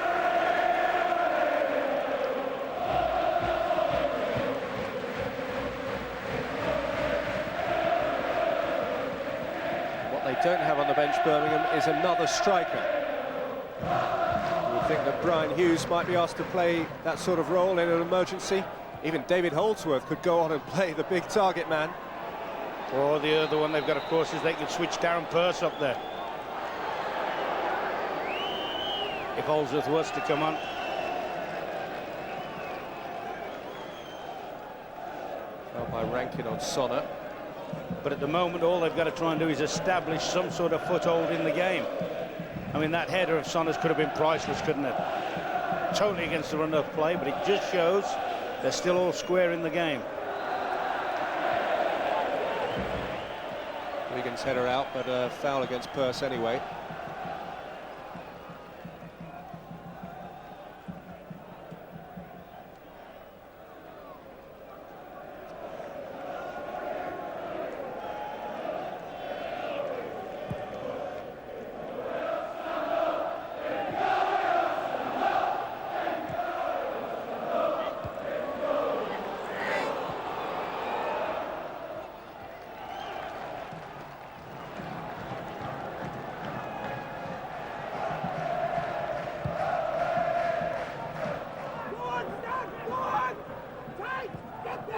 What they don't have on the bench, Birmingham, is another striker. You would think that Brian Hughes might be asked to play that sort of role in an emergency. Even David Holdsworth could go on and play the big target man. Or the other one they've got, of course, is they can switch Darren Pearce up there. If Holdsworth was to come on. Well, by Rankin on Sonner. But at the moment, all they've got to try and do is establish some sort of foothold in the game. I mean, that header of Sonner's could have been priceless, couldn't it? Totally against the run of play, but it just shows they're still all square in the game. Wigan's header out, but a foul against Pearce anyway.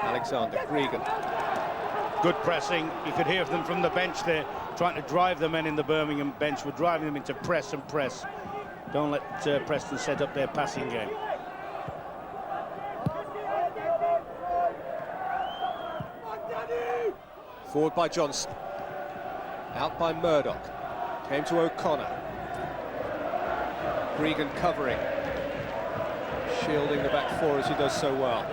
Alexander Gregan. Good pressing. You could hear them from the bench there, trying to drive the men in the Birmingham bench. We're driving them into press and press. Don't let Preston set up their passing game. Forward by Johnson. Out by Murdoch. Came to O'Connor. Gregan covering. Shielding the back four as he does so well.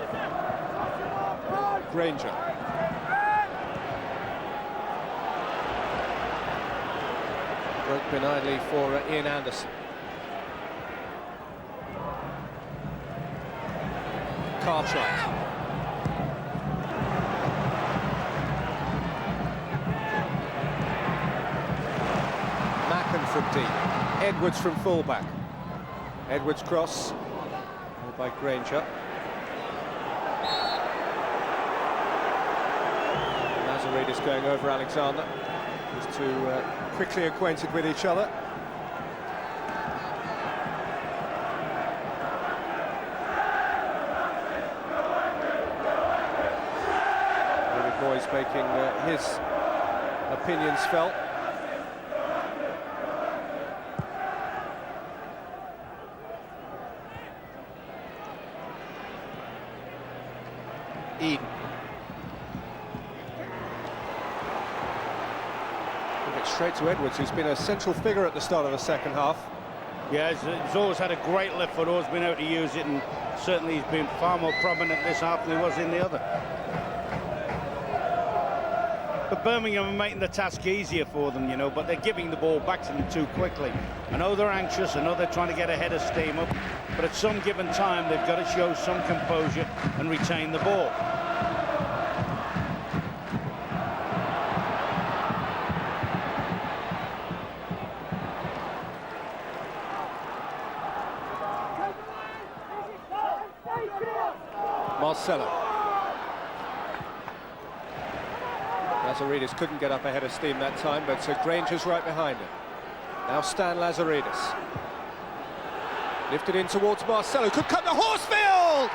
Granger. Broke benignly for Ian Anderson. Cartwright. Macken from deep. Edwards from fullback. Edwards cross. Ball by Granger. Lazaridis going over Alexander. These two quickly acquainted with each other. David Moyes making his opinions felt. Eden. Straight to Edwards, who's been a central figure at the start of the second half. Yeah, he's always had a great left foot, always been able to use it, and certainly he's been far more prominent this half than he was in the other. But Birmingham are making the task easier for them, you know, but they're giving the ball back to them too quickly. I know they're anxious, I know they're trying to get a head of steam up, but at some given time they've got to show some composure and retain the ball. Marcelo. Lazaridis couldn't get up ahead of steam that time, but Granger's right behind him. Now Stan Lazaridis. Lifted in towards Marcelo, could come to Horsfield!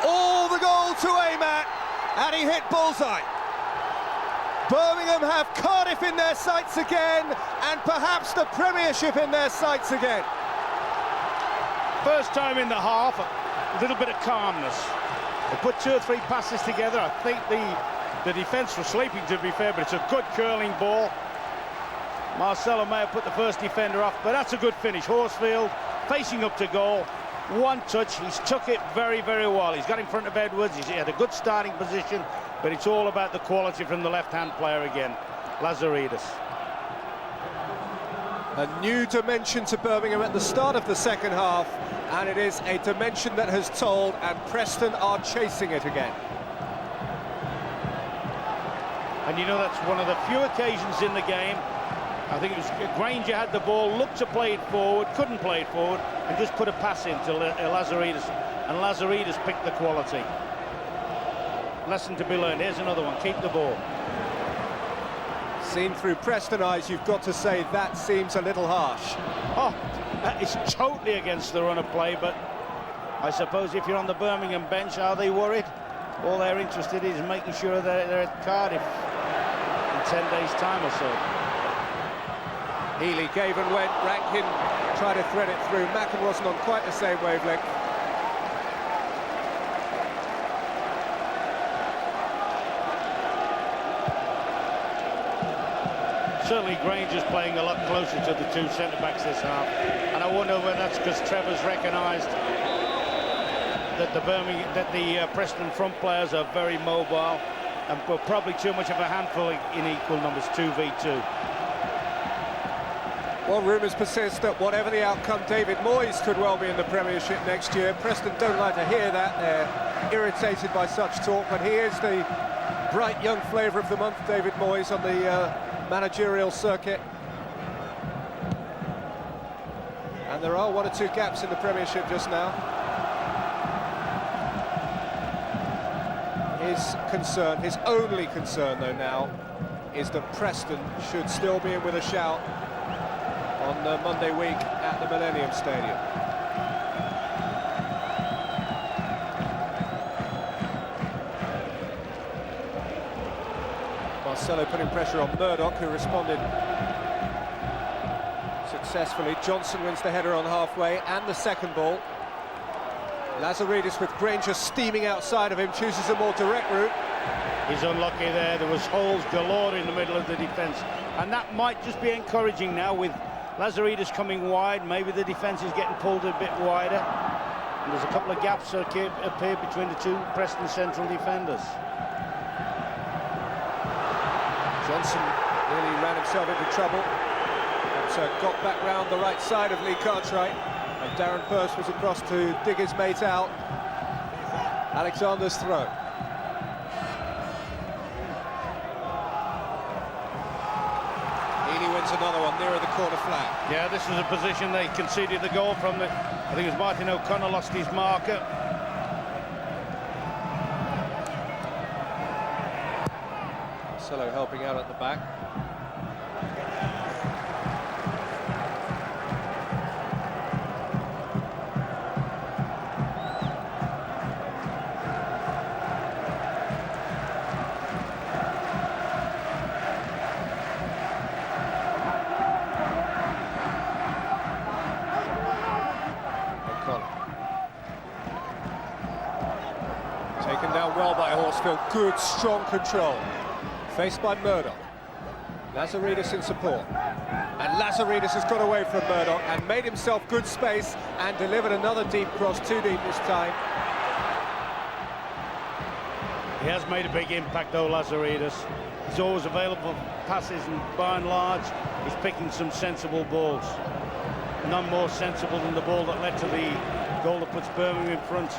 All the goal to aim at, and he hit bullseye. Birmingham have Cardiff in their sights again, and perhaps the Premiership in their sights again. First time in the half, a little bit of calmness. They put 2 or 3 passes together. I think the defence was sleeping, to be fair, but it's a good curling ball. Marcelo may have put the first defender off, but that's a good finish. Horsfield facing up to goal. One touch, he's took it very, very well. He's got in front of Edwards, he's had a good starting position, but it's all about the quality from the left-hand player again, Lazaridis. A new dimension to Birmingham at the start of the second half, and it is a dimension that has told, and Preston are chasing it again. And you know, that's one of the few occasions in the game, I think it was Granger had the ball, looked to play it forward, couldn't play it forward, and just put a pass in to Lazaridis, and Lazaridis picked the quality. Lesson to be learned. Here's another one, keep the ball. Seen through Preston eyes, you've got to say that seems a little harsh. Oh, that is totally against the run of play, but I suppose if you're on the Birmingham bench, are they worried? All they're interested in is making sure that they're at Cardiff in 10 days' time or so. Healy gave and went, Rankin tried to thread it through. Macken wasn't on quite the same wavelength. Certainly Granger's playing a lot closer to the 2 centre-backs this half, and I wonder whether that's because Trevor's recognised that the Preston front players are very mobile and were probably too much of a handful in equal numbers, 2v2. Well, rumours persist that whatever the outcome, David Moyes could well be in the Premiership next year. Preston don't like to hear that. They're irritated by such talk, but he is the bright young flavour of the month, David Moyes, on the managerial circuit. And there are 1 or 2 gaps in the Premiership just now. His concern, his only concern though now, is that Preston should still be in with a shout on Monday week at the Millennium Stadium. Marcelo putting pressure on Murdoch, who responded successfully. Johnson wins the header on halfway and the second ball. Lazaridis with Granger steaming outside of him, chooses a more direct route. He's unlucky there. There was holes galore in the middle of the defence, and that might just be encouraging now with Lazaridis coming wide. Maybe the defence is getting pulled a bit wider, and there's a couple of gaps that appear between the two Preston central defenders. Johnson nearly ran himself into trouble, but got back round the right side of Lee Cartwright, and Darren Purse was across to dig his mate out. Alexander's throw. Healy wins another one nearer the corner flag. Yeah, this was a position they conceded the goal from. I think it was Martin O'Connor lost his marker. Marcelo helping out at the back. Taken down well by Horsfield. Good, strong control. Faced by Murdoch. Lazaridis in support. And Lazaridis has got away from Murdoch and made himself good space and delivered another deep cross, too deep this time. He has made a big impact though, Lazaridis. He's always available for passes, and by and large, he's picking some sensible balls. None more sensible than the ball that led to the goal that puts Birmingham in front.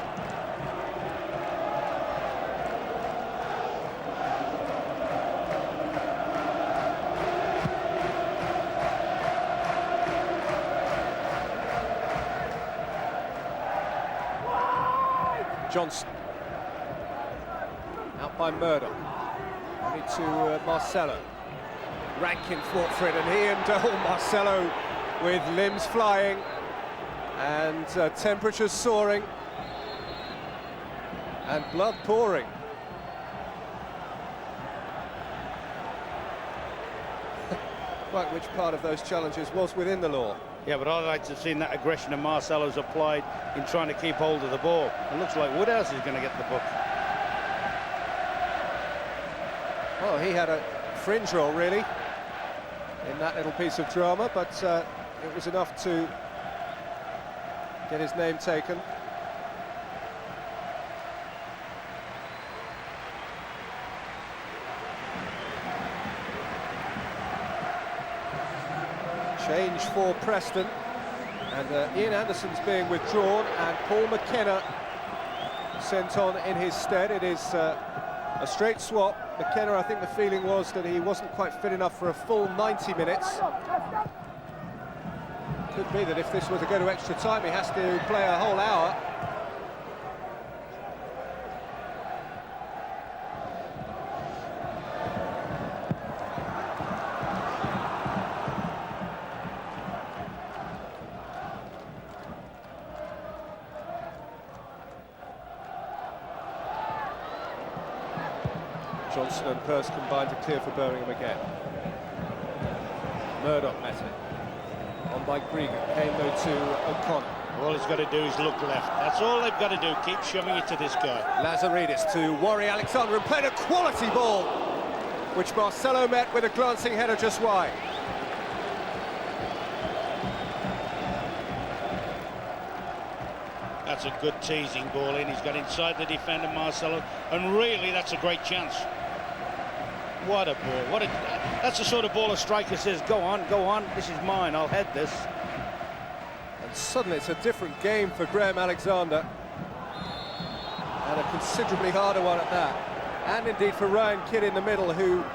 Johnson. Out by Murdoch. Only to Marcelo. Rankin fought for it, and he and Marcelo with limbs flying and temperatures soaring and blood pouring. Quite which part of those challenges was within the law. Yeah, but I'd like to have seen that aggression that Marcelo's applied in trying to keep hold of the ball. It looks like Woodhouse is going to get the book. Well, he had a fringe role, really, in that little piece of drama, but it was enough to get his name taken. Change for Preston, and Ian Anderson's being withdrawn, and Paul McKenna sent on in his stead. It is a straight swap. McKenna, I think the feeling was that he wasn't quite fit enough for a full 90 minutes. Could be that if this were to go to extra time, he has to play a whole hour. Johnson and Purse combined to clear for Birmingham again. Murdoch met it. On by Grieger, came though to O'Connor. All he's got to do is look left. That's all they've got to do, keep shoving it to this guy. Lazaridis to worry Alexander, and played a quality ball, which Marcelo met with a glancing header just wide. That's a good teasing ball in. He's got inside the defender, Marcelo, and really that's a great chance. What a ball. That's the sort of ball a striker says, go on, this is mine, I'll head this. And suddenly it's a different game for Graham Alexander, and a considerably harder one at that. And indeed for Ryan Kidd in the middle, who,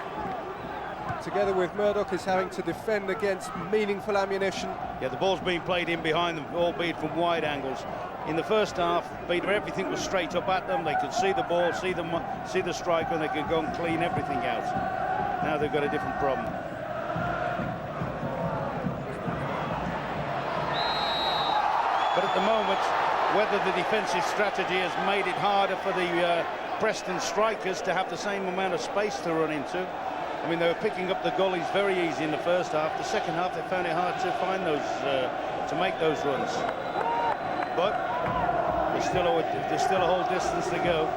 together with Murdoch, is having to defend against meaningful ammunition. Yeah, the ball's being played in behind them, albeit from wide angles. In the first half, everything was straight up at them. They could see the ball, see the striker, and they could go and clean everything out. Now they've got a different problem. But at the moment, whether the defensive strategy has made it harder for the Preston strikers to have the same amount of space to run into. I mean, they were picking up the gullies very easy in the first half. The second half, they found it hard to find those, to make those runs. But There's still a whole distance to go.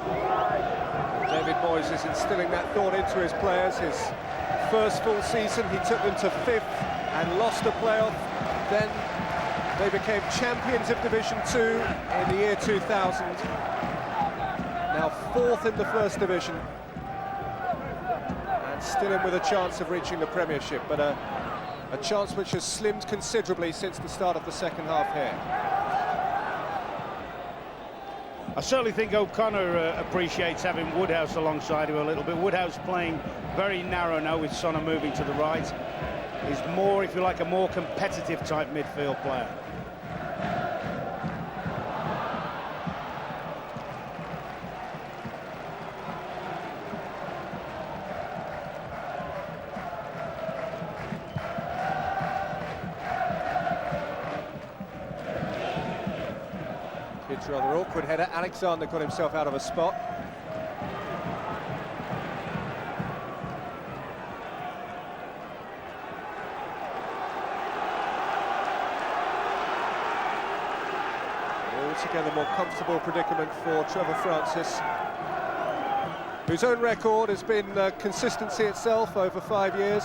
David Moyes is instilling that thought into his players. His first full season, he took them to 5th and lost a playoff. Then they became champions of Division 2 in the year 2000. Now 4th in the First Division. And still in with a chance of reaching the Premiership, but a chance which has slimmed considerably since the start of the second half here. I certainly think O'Connor appreciates having Woodhouse alongside him a little bit. Woodhouse playing very narrow now with Sonner moving to the right. He's more, if you like, a more competitive type midfield player. It's a rather awkward header. Alexander got himself out of a spot. Altogether more comfortable predicament for Trevor Francis, whose own record has been consistency itself over 5 years.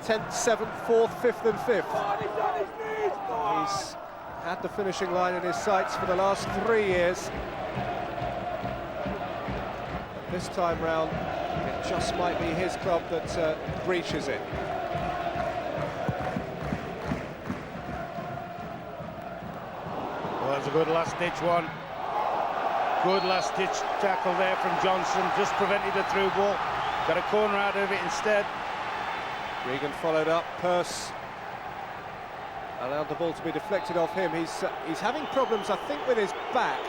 10th, 7th, 4th, 5th and 5th. He's had the finishing line in his sights for the last 3 years. This time round, it just might be his club that breaches it. Well, that's a good last-ditch one. Good last-ditch tackle there from Johnson. Just prevented a through ball. Got a corner out of it instead. Regan followed up. Pearce allowed the ball to be deflected off him. He's having problems, I think, with his back.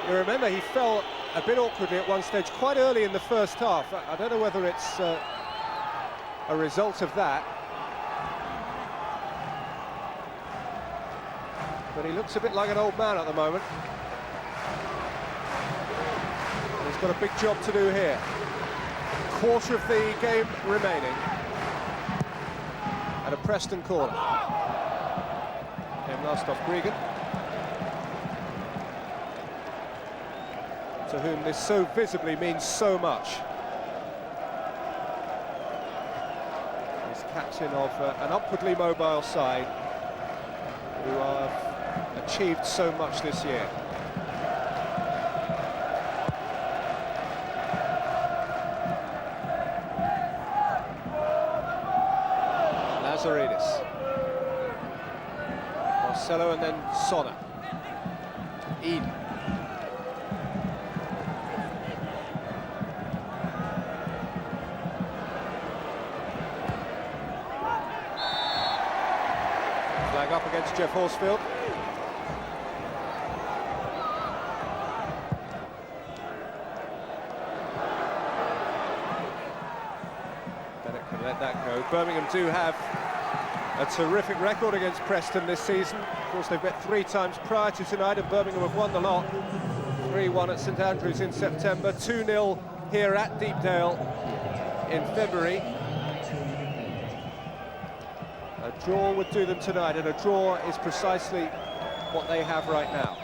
You remember he fell a bit awkwardly at one stage quite early in the first half. I don't know whether it's a result of that, but he looks a bit like an old man at the moment. And he's got a big job to do here. Quarter of the game remaining, and a Preston corner. Came last off Gregan, to whom this so visibly means so much. He's captain of an upwardly mobile side who have achieved so much this year. Lazaridis. Marcelo and then Sonner. Eden. Flag up against Jeff Horsfield. Bennett can let that go. Birmingham do have a terrific record against Preston this season. Of course, they've met 3 times prior to tonight, and Birmingham have won the lot. 3-1 at St Andrews in September, 2-0 here at Deepdale in February. A draw would do them tonight, and a draw is precisely what they have right now.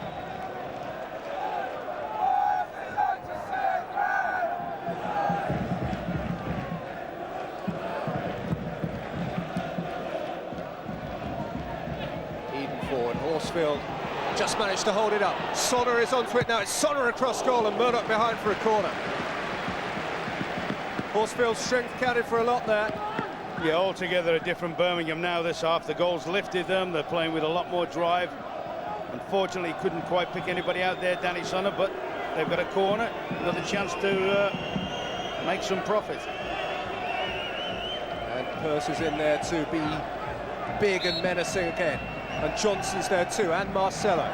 Horsfield just managed to hold it up. Sonner is onto it now. It's Sonner across goal and Murdoch behind for a corner. Horsfield's strength counted for a lot there. Yeah, altogether a different Birmingham now this half. The goals lifted them. They're playing with a lot more drive. Unfortunately, couldn't quite pick anybody out there, Danny Sonner, but they've got a corner. Another chance to make some profit. And Pearce is in there to be big and menacing again. And Johnson's there too, and Marcelo.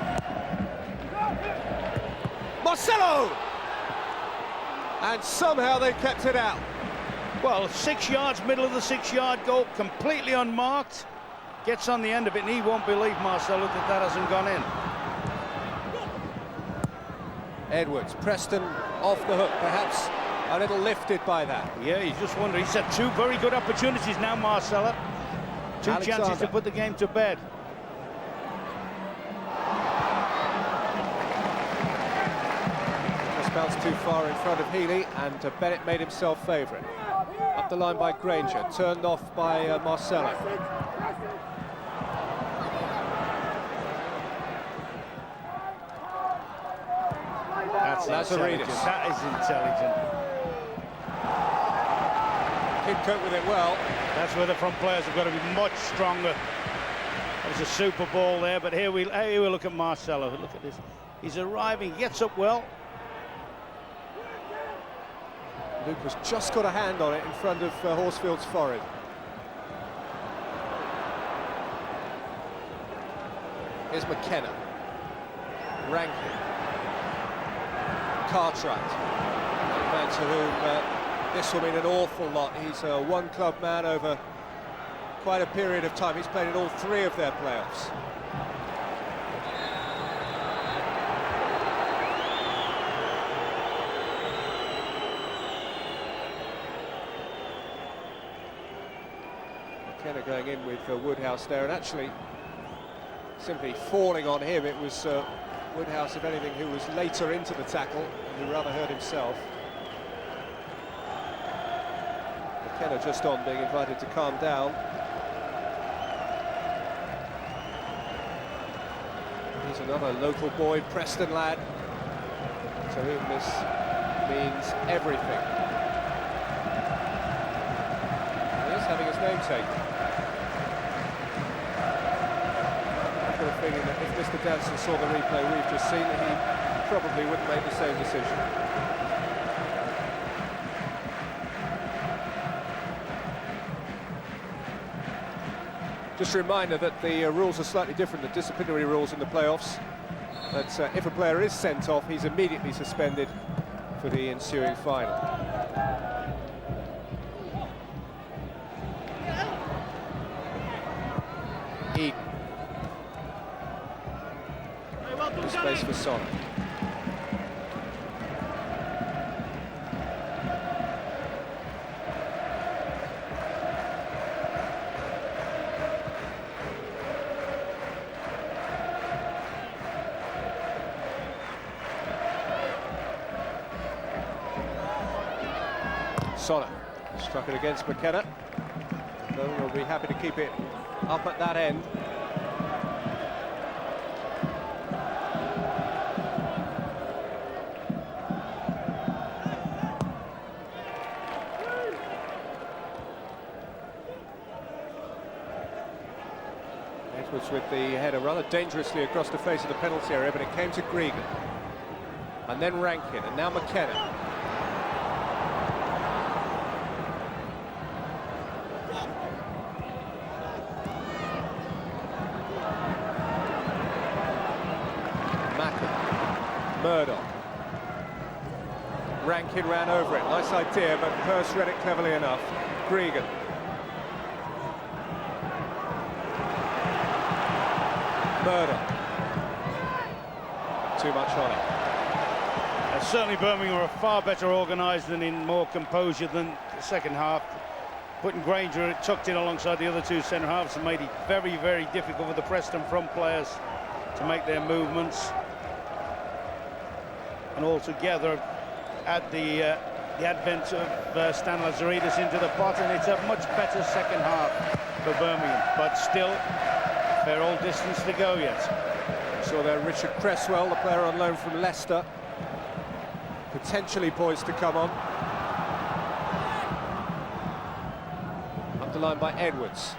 Marcelo! And somehow they kept it out. Well, 6 yards, middle of the 6-yard goal, completely unmarked. Gets on the end of it, and he won't believe, Marcelo, that hasn't gone in. Edwards, Preston off the hook, perhaps a little lifted by that. Yeah, he's just wondering. He's had 2 very good opportunities now, Marcelo. 2 Alexander. chances to put the game to bed. too far in front of Healy, and Bennett made himself favourite. Up the line by Granger, turned off by Marcelo. That's intelligent. That is intelligent. Kid cope with it well. That's where the front players have got to be much stronger. There's a super ball there, but here we look at Marcelo. Look at this. He's arriving, he gets up well. Luke has just got a hand on it in front of Horsfield's forehead. Here's McKenna. Rankin. Cartwright. A man to whom this will mean an awful lot. He's a one-club man over quite a period of time. He's played in all three of their playoffs. McKenna going in with Woodhouse there, and actually simply falling on him. It was Woodhouse, if anything, who was later into the tackle, and who rather hurt himself. McKenna just on, being invited to calm down. He's another local boy, Preston lad, to whom this means everything. He is having his name taken. I've got a feeling that if Mr. Danson saw the replay we've just seen, he probably wouldn't make the same decision. Just a reminder that the rules are slightly different, the disciplinary rules in the playoffs. That if a player is sent off, he's immediately suspended for the ensuing final. Eden. Good space for Son. Sonner struck it against McKenna. Birmingham will be happy to keep it up at that end. Edwards with the header rather dangerously across the face of the penalty area, but it came to Gregan. And then Rankin, and now McKenna. Murdoch. Rankin ran over it. Nice idea, but Hurst read it cleverly enough. Gregan. Murdoch. Too much on it. Certainly Birmingham are far better organised and in more composure than the second half. Putting Granger tucked in alongside the other two centre halves and made it very, very difficult for the Preston front players to make their movements. And altogether, add the advent of Stan Lazaridis into the pot, and it's a much better second half for Birmingham, but still a fair old distance to go yet. Saw there Richard Cresswell, the player on loan from Leicester, potentially poised to come on. Up the line by Edwards.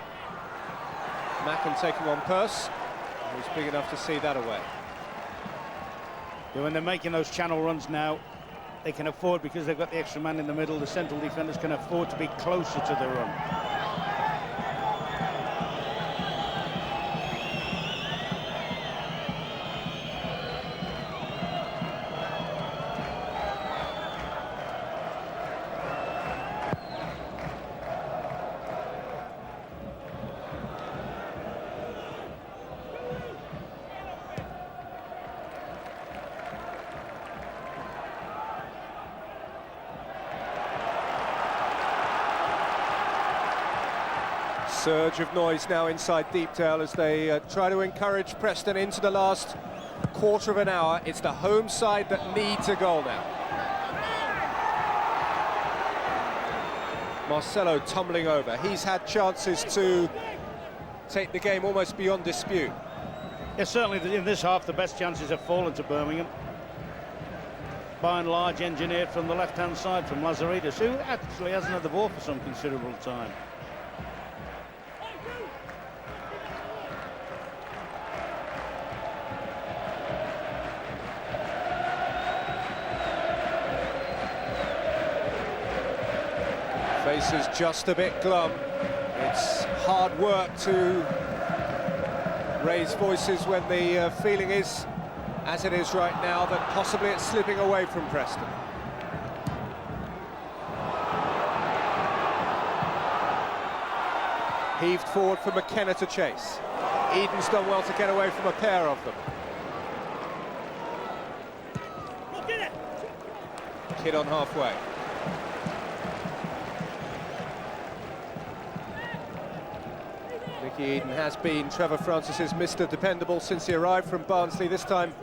Macken taking on Pearce, who's big enough to see that away. When they're making those channel runs now, they can afford, because they've got the extra man in the middle, the central defenders can afford to be closer to the run. Surge of noise now inside Deepdale as they try to encourage Preston into the last quarter of an hour. It's the home side that needs a goal now. Marcelo tumbling over. He's had chances to take the game almost beyond dispute. Yeah, certainly in this half the best chances have fallen to Birmingham. By and large engineered from the left-hand side from Lazaridis, who actually hasn't had the ball for some considerable time. Faces just a bit glum. It's hard work to raise voices when the feeling is, as it is right now, that possibly it's slipping away from Preston. Heaved forward for McKenna to chase. Eden's done well to get away from a pair of them. Kid on halfway. Mickey Eden has been Trevor Francis's Mr. Dependable since he arrived from Barnsley. This time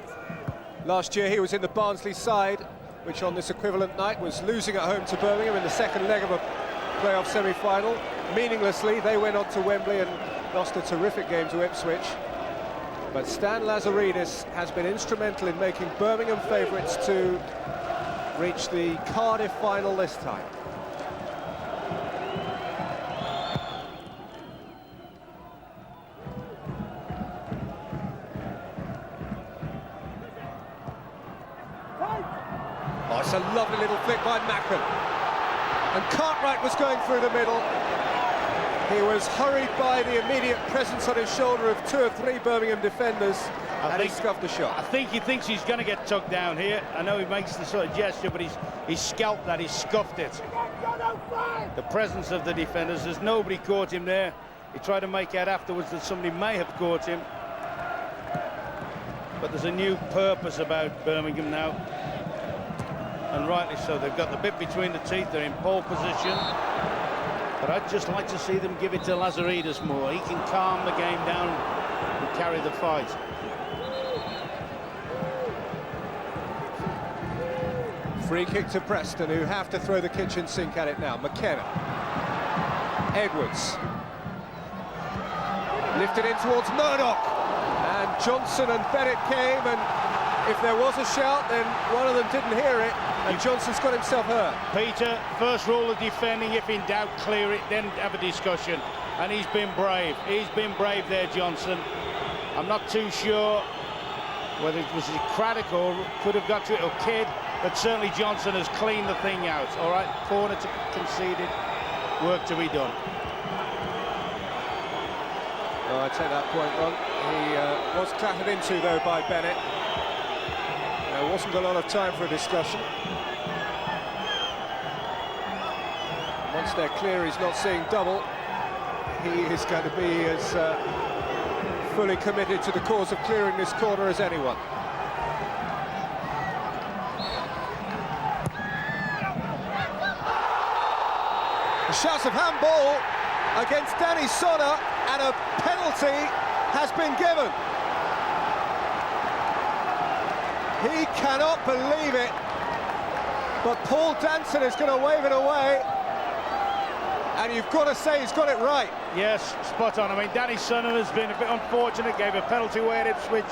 last year he was in the Barnsley side, which on this equivalent night was losing at home to Birmingham in the second leg of a playoff semi-final. Meaninglessly, they went on to Wembley and lost a terrific game to Ipswich. But Stan Lazaridis has been instrumental in making Birmingham favourites to reach the Cardiff final this time. Oh, it's a lovely little flick by Macklin. And Cartwright was going through the middle. He was hurried by the immediate presence on his shoulder of 2 or 3 Birmingham defenders, and he scuffed the shot. I think he thinks he's going to get tugged down here. I know he makes the sort of gesture, but he's scalped that, he's scuffed it. The presence of the defenders, there's nobody caught him there. He tried to make out afterwards that somebody may have caught him. But there's a new purpose about Birmingham now. And rightly so, they've got the bit between the teeth, they're in pole position. But I'd just like to see them give it to Lazaridis more. He can calm the game down and carry the fight. Free kick to Preston, who have to throw the kitchen sink at it now. McKenna. Edwards. Lifted in towards Murdoch. And Johnson and Bennett came, and if there was a shout, then one of them didn't hear it, and Johnson's got himself hurt. Peter, first rule of defending, if in doubt, clear it, then have a discussion. And he's been brave. He's been brave there, Johnson. I'm not too sure whether it was Craddock or could have got to it, or Kidd, but certainly Johnson has cleaned the thing out. All right, corner to conceded, work to be done. Oh, I take that point, Ron. He was clattered into, though, by Bennett. There wasn't a lot of time for a discussion. Once they're clear, he's not seeing double. He is going to be as fully committed to the cause of clearing this corner as anyone. The shouts of handball against Danny Sonner, and a penalty has been given. He cannot believe it, but Paul Danson is going to wave it away, and you've got to say he's got it right. Yes, spot on. I mean, Danny Sonner has been a bit unfortunate, gave a penalty away at Ipswich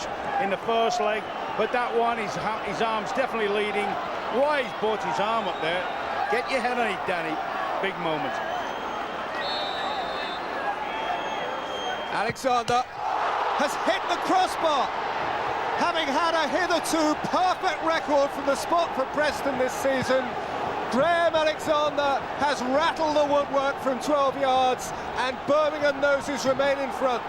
in the first leg, but that one, his arm's definitely leading. Why he's brought his arm up there? Get your head on it, Danny. Big moment. Alexander has hit the crossbar, having had a hitherto perfect record from the spot for Preston this season. Graham Alexander has rattled the woodwork from 12 yards, and Birmingham noses remain in front.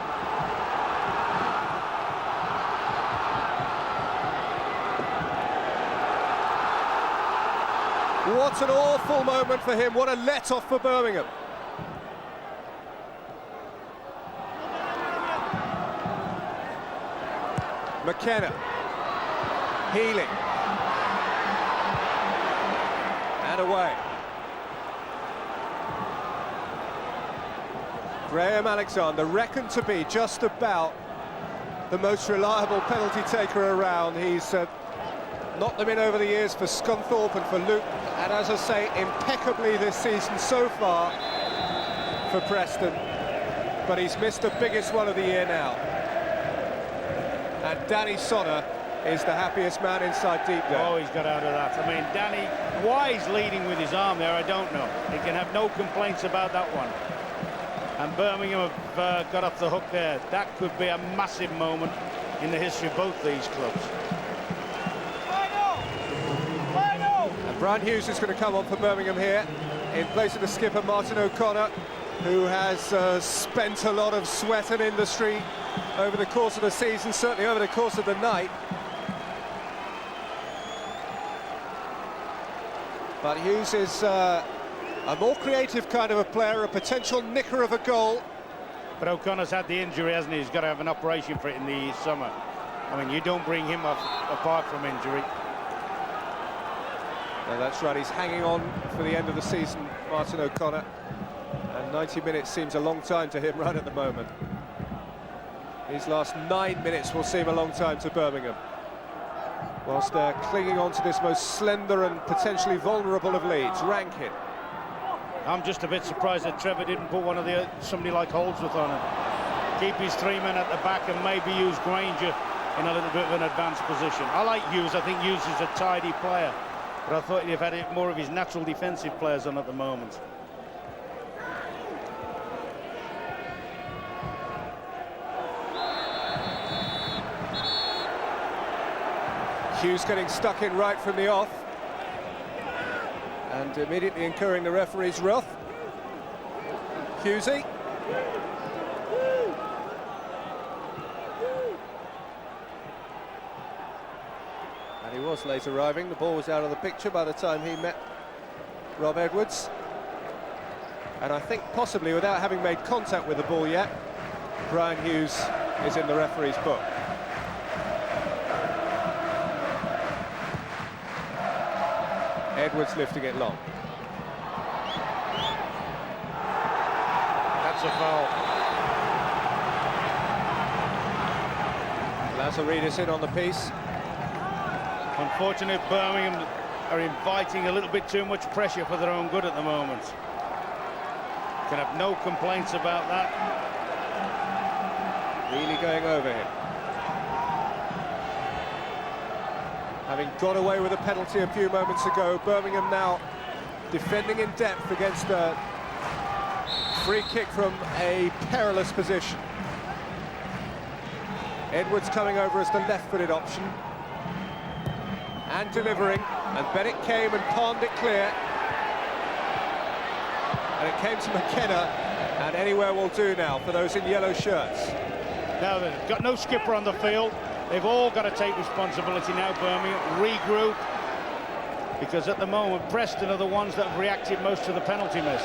What an awful moment for him, what a let-off for Birmingham. McKenna, Healing, and away. Graham Alexander, reckoned to be just about the most reliable penalty taker around. He's knocked them in over the years for Scunthorpe and for Luke And as I say, impeccably this season so far for Preston. But he's missed the biggest one of the year now. And Danny Sonner is the happiest man inside Deepdale. Oh, he's got out of that. I mean, Danny, why he's leading with his arm there, I don't know. He can have no complaints about that one. And Birmingham have got off the hook there. That could be a massive moment in the history of both these clubs. And Brian Hughes is going to come on for Birmingham here, in place of the skipper Martin O'Connor, who has spent a lot of sweat and industry over the course of the season, certainly over the course of the night. But Hughes is a more creative kind of a player, a potential nicker of a goal. But O'Connor's had the injury, hasn't he? He's got to have an operation for it in the summer. I mean, you don't bring him off apart from injury. No, that's right, he's hanging on for the end of the season, Martin O'Connor. And 90 minutes seems a long time to him right at the moment. These last 9 minutes will seem a long time to Birmingham, whilst they're clinging on to this most slender and potentially vulnerable of leads, Rankin. I'm just a bit surprised that Trevor didn't put somebody like Holdsworth on it. Keep his 3 men at the back and maybe use Granger in a little bit of an advanced position. I like Hughes. I think Hughes is a tidy player, but I thought he'd have had more of his natural defensive players on at the moment. Hughes getting stuck in right from the off and immediately incurring the referee's wrath. Hughesy. And he was late arriving. The ball was out of the picture by the time he met Rob Edwards. And I think possibly without having made contact with the ball yet, Brian Hughes is in the referee's book. Edwards lifting it long. That's a foul. Lazaridis in on the piece. Unfortunately, Birmingham are inviting a little bit too much pressure for their own good at the moment. Can have no complaints about that. Really going over him. Having got away with a penalty a few moments ago, Birmingham now defending in depth against a free kick from a perilous position. Edwards coming over as the left-footed option and delivering, and Bennett came and palmed it clear, and it came to McKenna, and anywhere will do now for those in yellow shirts. Now they've got no skipper on the field. They've all got to take responsibility now, Birmingham, regroup, because at the moment Preston are the ones that have reacted most to the penalty miss.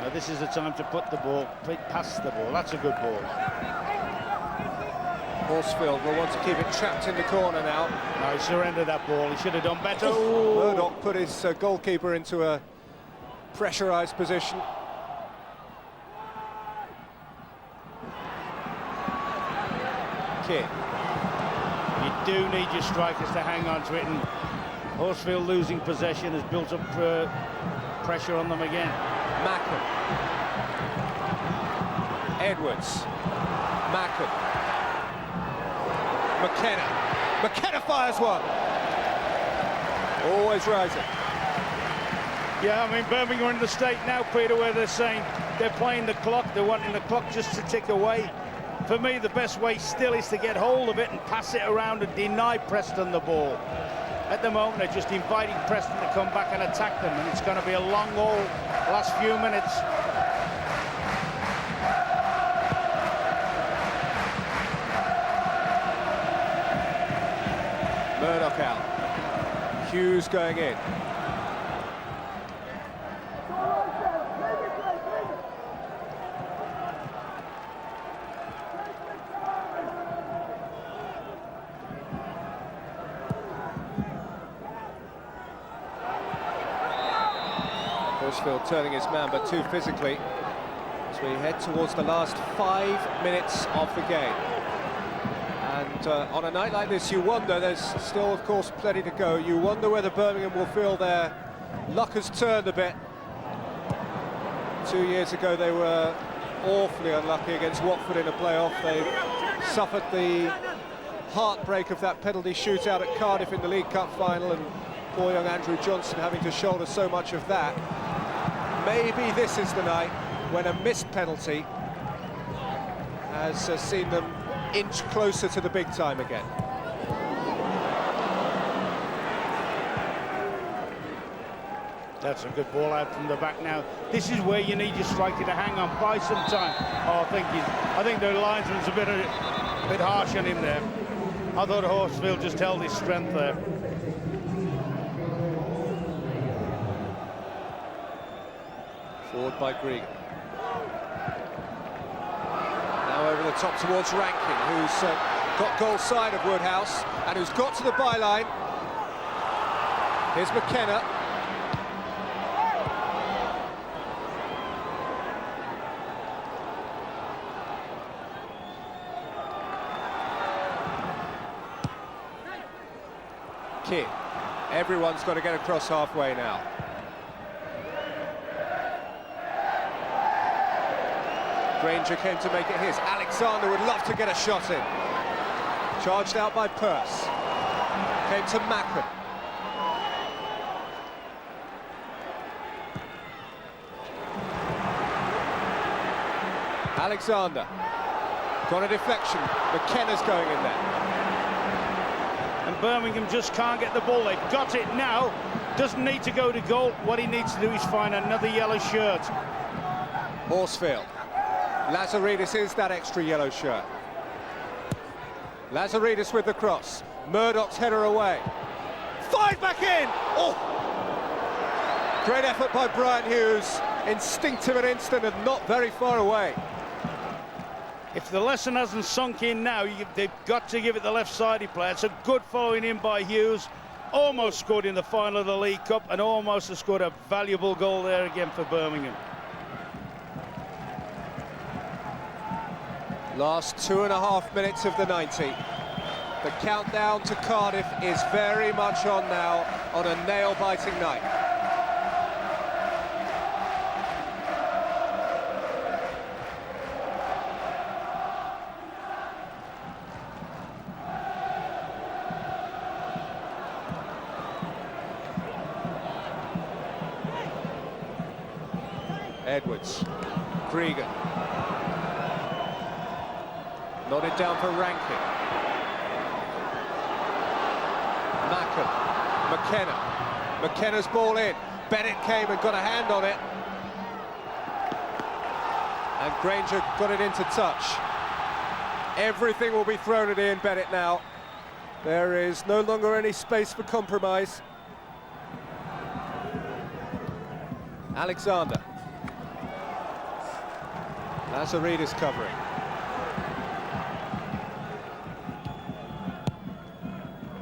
Now this is the time to put the ball, past the ball. That's a good ball. Horsfield will want to keep it trapped in the corner now. No, he surrendered that ball. He should have done better. Murdoch put his goalkeeper into a pressurised position. Kidd. You do need your strikers to hang on to it, and Horsfield losing possession has built up pressure on them again. Mackham. Edwards. Mackham. McKenna. McKenna fires one. Always rising. Yeah, I mean, Birmingham are in the state now, Peter, where they're saying they're playing the clock, they're wanting the clock just to tick away. For me, the best way still is to get hold of it and pass it around and deny Preston the ball. At the moment, they're just inviting Preston to come back and attack them, and it's going to be a long haul last few minutes. Murdoch out. Hughes going in. Horsfield turning his man, but too physically, as we head towards the last 5 minutes of the game. And on a night like this, you wonder, there's still, of course, plenty to go. You wonder whether Birmingham will feel their luck has turned a bit. 2 years ago, they were awfully unlucky against Watford in a playoff. They suffered the heartbreak of that penalty shootout at Cardiff in the League Cup final, and poor young Andrew Johnson having to shoulder so much of that. Maybe this is the night when a missed penalty has seen them inch closer to the big time again. That's a good ball out from the back now. This is where you need your striker to hang on, buy some time. Oh, I think the linesman's a bit harsh on him there. I thought Horsfield just held his strength there. Forward by Greg. Now over the top towards Rankin, who's got goal side of Woodhouse and who's got to the byline. Here's McKenna. Kidd. Everyone's got to get across halfway now. Granger came to make it his. Alexander would love to get a shot in. Charged out by Pearce. Came to Macklin. Alexander. Got a deflection. McKenna's going in there. And Birmingham just can't get the ball. They've got it now. Doesn't need to go to goal. What he needs to do is find another yellow shirt. Horsfield. Lazaridis is that extra yellow shirt. Lazaridis with the cross. Murdoch's header away. Fired back in! Oh! Great effort by Brian Hughes. Instinctive and instant and not very far away. If the lesson hasn't sunk in now, they've got to give it the left-sided player. It's a good following in by Hughes. Almost scored in the final of the League Cup and almost has scored a valuable goal there again for Birmingham. Last 2.5 minutes of the 90. The countdown to Cardiff is very much on now on a nail-biting night. Edwards, Cregan. Nodded down for Rankin. Macklin, McKenna. McKenna's ball in. Bennett came and got a hand on it. And Granger got it into touch. Everything will be thrown at Ian Bennett now. There is no longer any space for compromise. Alexander. Lazaridis covering.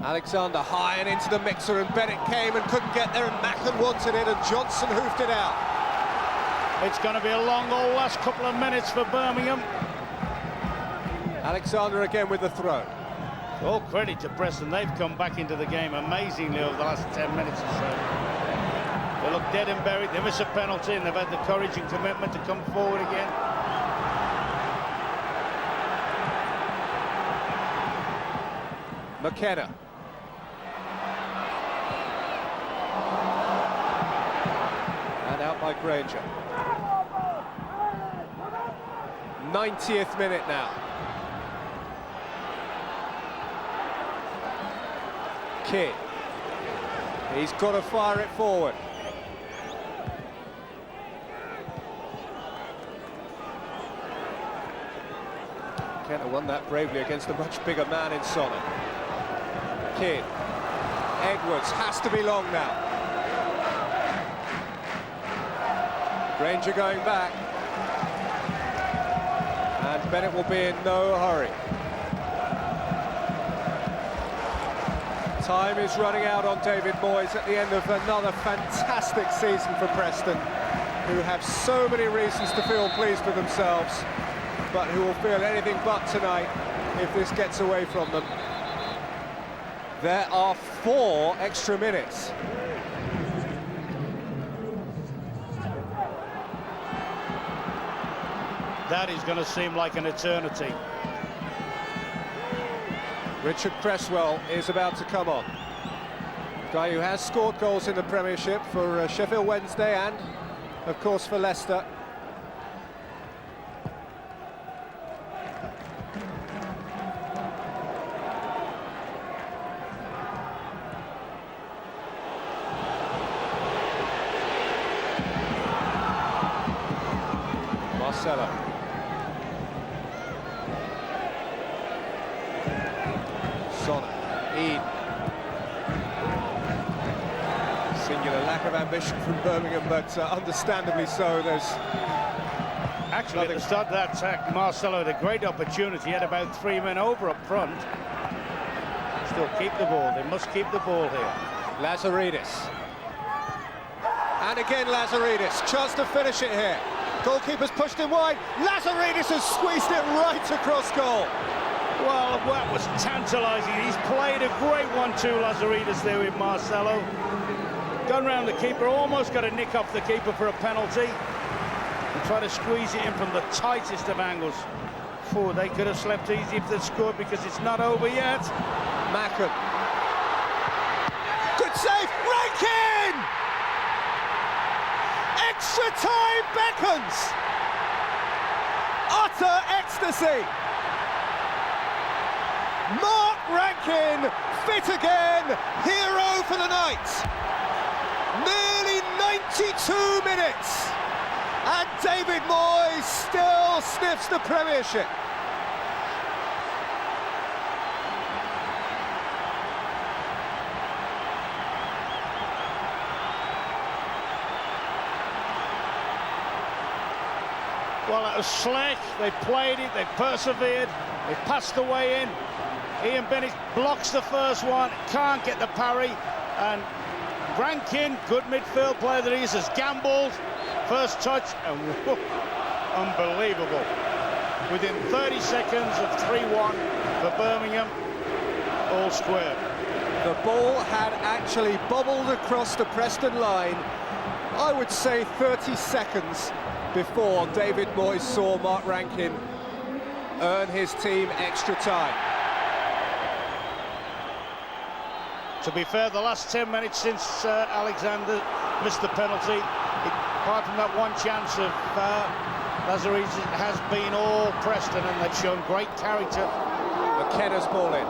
Alexander high and into the mixer, and Bennett came and couldn't get there, and Macklin wanted it, and Johnson hoofed it out. It's going to be a long old last couple of minutes for Birmingham. Alexander again with the throw. All credit to Preston. They've come back into the game amazingly over the last 10 minutes or so. They look dead and buried. They miss a penalty, and they've had the courage and commitment to come forward again. McKenna. And out by Granger. 90th minute now. Kidd. He's got to fire it forward. McKenna won that bravely against a much bigger man in Sonnet. Kidd. Edwards has to be long now. Granger going back. And Bennett will be in no hurry. Time is running out on David Moyes at the end of another fantastic season for Preston, who have so many reasons to feel pleased with themselves, but who will feel anything but tonight. if this gets away from them. There are 4 extra minutes. That is going to seem like an eternity. Richard Cresswell is about to come on. Guy who has scored goals in the Premiership for Sheffield Wednesday and, of course, for Leicester. Marcelo. Eden. Singular lack of ambition from Birmingham, but understandably so. There's actually at the start of that attack, Marcelo had a great opportunity. He had about 3 men over up front. Still keep the ball. They must keep the ball here. Lazaridis. And again Lazaridis. Chance to finish it here. Goalkeeper's pushed him wide. Lazaridis has squeezed it right across goal. Well, that was tantalising. He's played a great 1-2, Lazaridis, there with Marcelo. Gone round the keeper, almost got a nick off the keeper for a penalty. And try to squeeze it in from the tightest of angles. Oh, they could have slept easy if they'd scored, because it's not over yet. Macken. Good save, Rankin! Extra time beckons! Utter ecstasy! Mark Rankin, fit again, hero for the night. Nearly 92 minutes, and David Moyes still sniffs the Premiership. Well, it was slick. They played it, they persevered, they passed the way in. Ian Bennett blocks the first one, can't get the parry, and Rankin, good midfield player that he is, has gambled. First touch, and whoop, unbelievable. Within 30 seconds of 3-1 for Birmingham, all square. The ball had actually bobbled across the Preston line, I would say 30 seconds before David Moyes saw Mark Rankin earn his team extra time. To be fair, the last 10 minutes since Alexander missed the penalty, apart from that one chance of Lazaridis, has been all Preston, and they've shown great character. McKenna's ball in.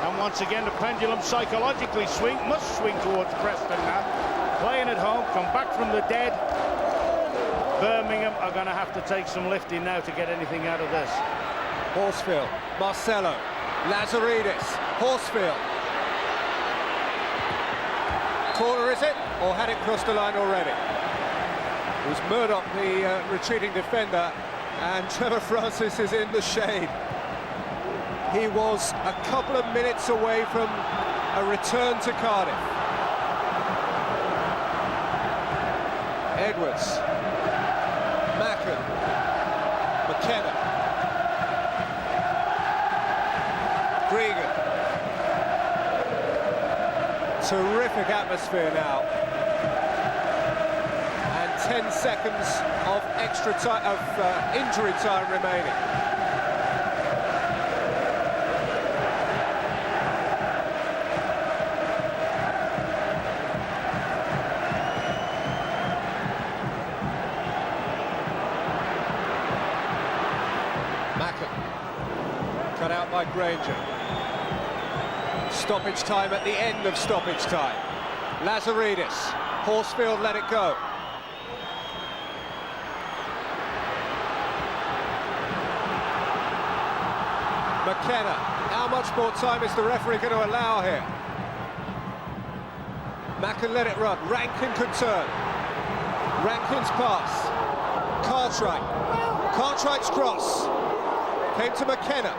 And once again, the pendulum psychologically must swing towards Preston now. Playing at home, come back from the dead. Birmingham are going to have to take some lifting now to get anything out of this. Horsfield, Marcelo, Lazaridis, Horsfield. Corner, is it? Or had it crossed the line already? It was Murdoch, the retreating defender, and Trevor Francis is in the shade. He was a couple of minutes away from a return to Cardiff. Edwards, Macken, McKenna, Gregan. Terrific atmosphere now. And 10 seconds of extra time, of injury time remaining. Macken, cut out by Granger. Stoppage time at the end of stoppage time. Lazaridis, Horsfield let it go. McKenna, how much more time is the referee going to allow here? Macken let it run, Rankin could turn. Rankin's pass, Cartwright, Cartwright's cross, came to McKenna.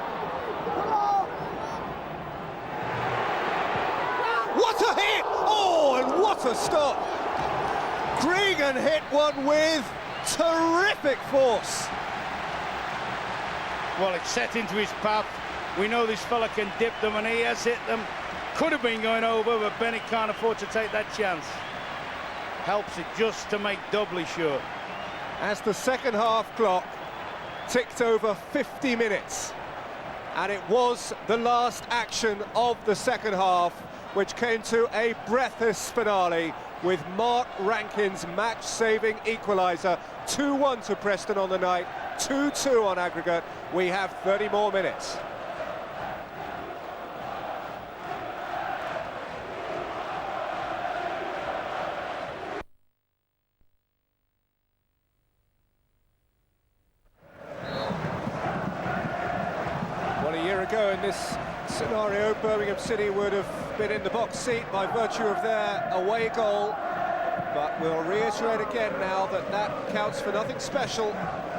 What a hit! Oh, and what a stop! Gregan hit one with terrific force. Well, it's set into his path. We know this fella can dip them, and he has hit them. Could have been going over, but Bennett can't afford to take that chance. Helps it just to make doubly sure. As the second half clock ticked over 50 minutes, and it was the last action of the second half, which came to a breathless finale with Mark Rankin's match-saving equaliser. 2-1 to Preston on the night, 2-2 on aggregate. We have 30 more minutes. Well, a year ago in this scenario, Birmingham City would have been in the box seat by virtue of their away goal, but we'll reiterate again now that that counts for nothing special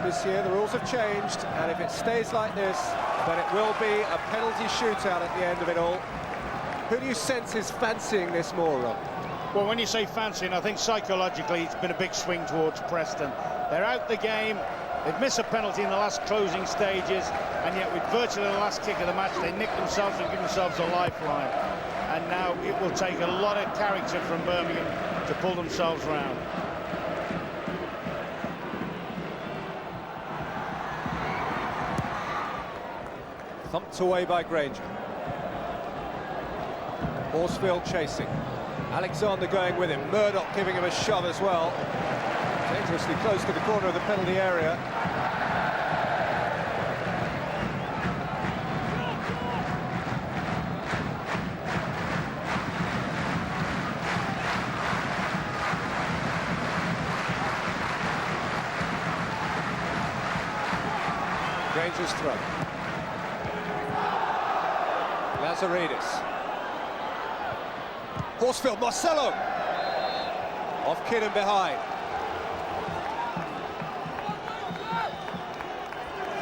this year. The rules have changed, and if it stays like this, then it will be a penalty shootout at the end of it all. Who do you sense is fancying this more, Ron? Well, when you say fancying, I think psychologically it's been a big swing towards Preston. They're out the game. They've missed a penalty in the last closing stages, and yet with virtually the last kick of the match, they nicked themselves and give themselves a lifeline. And now it will take a lot of character from Birmingham to pull themselves round. Thumped away by Granger. Horsfield chasing. Alexander going with him. Murdoch giving him a shove as well. Dangerously close to the corner of the penalty area. Granger's throw. Lazaridis. Horsfield, Marcelo! Off kid and behind.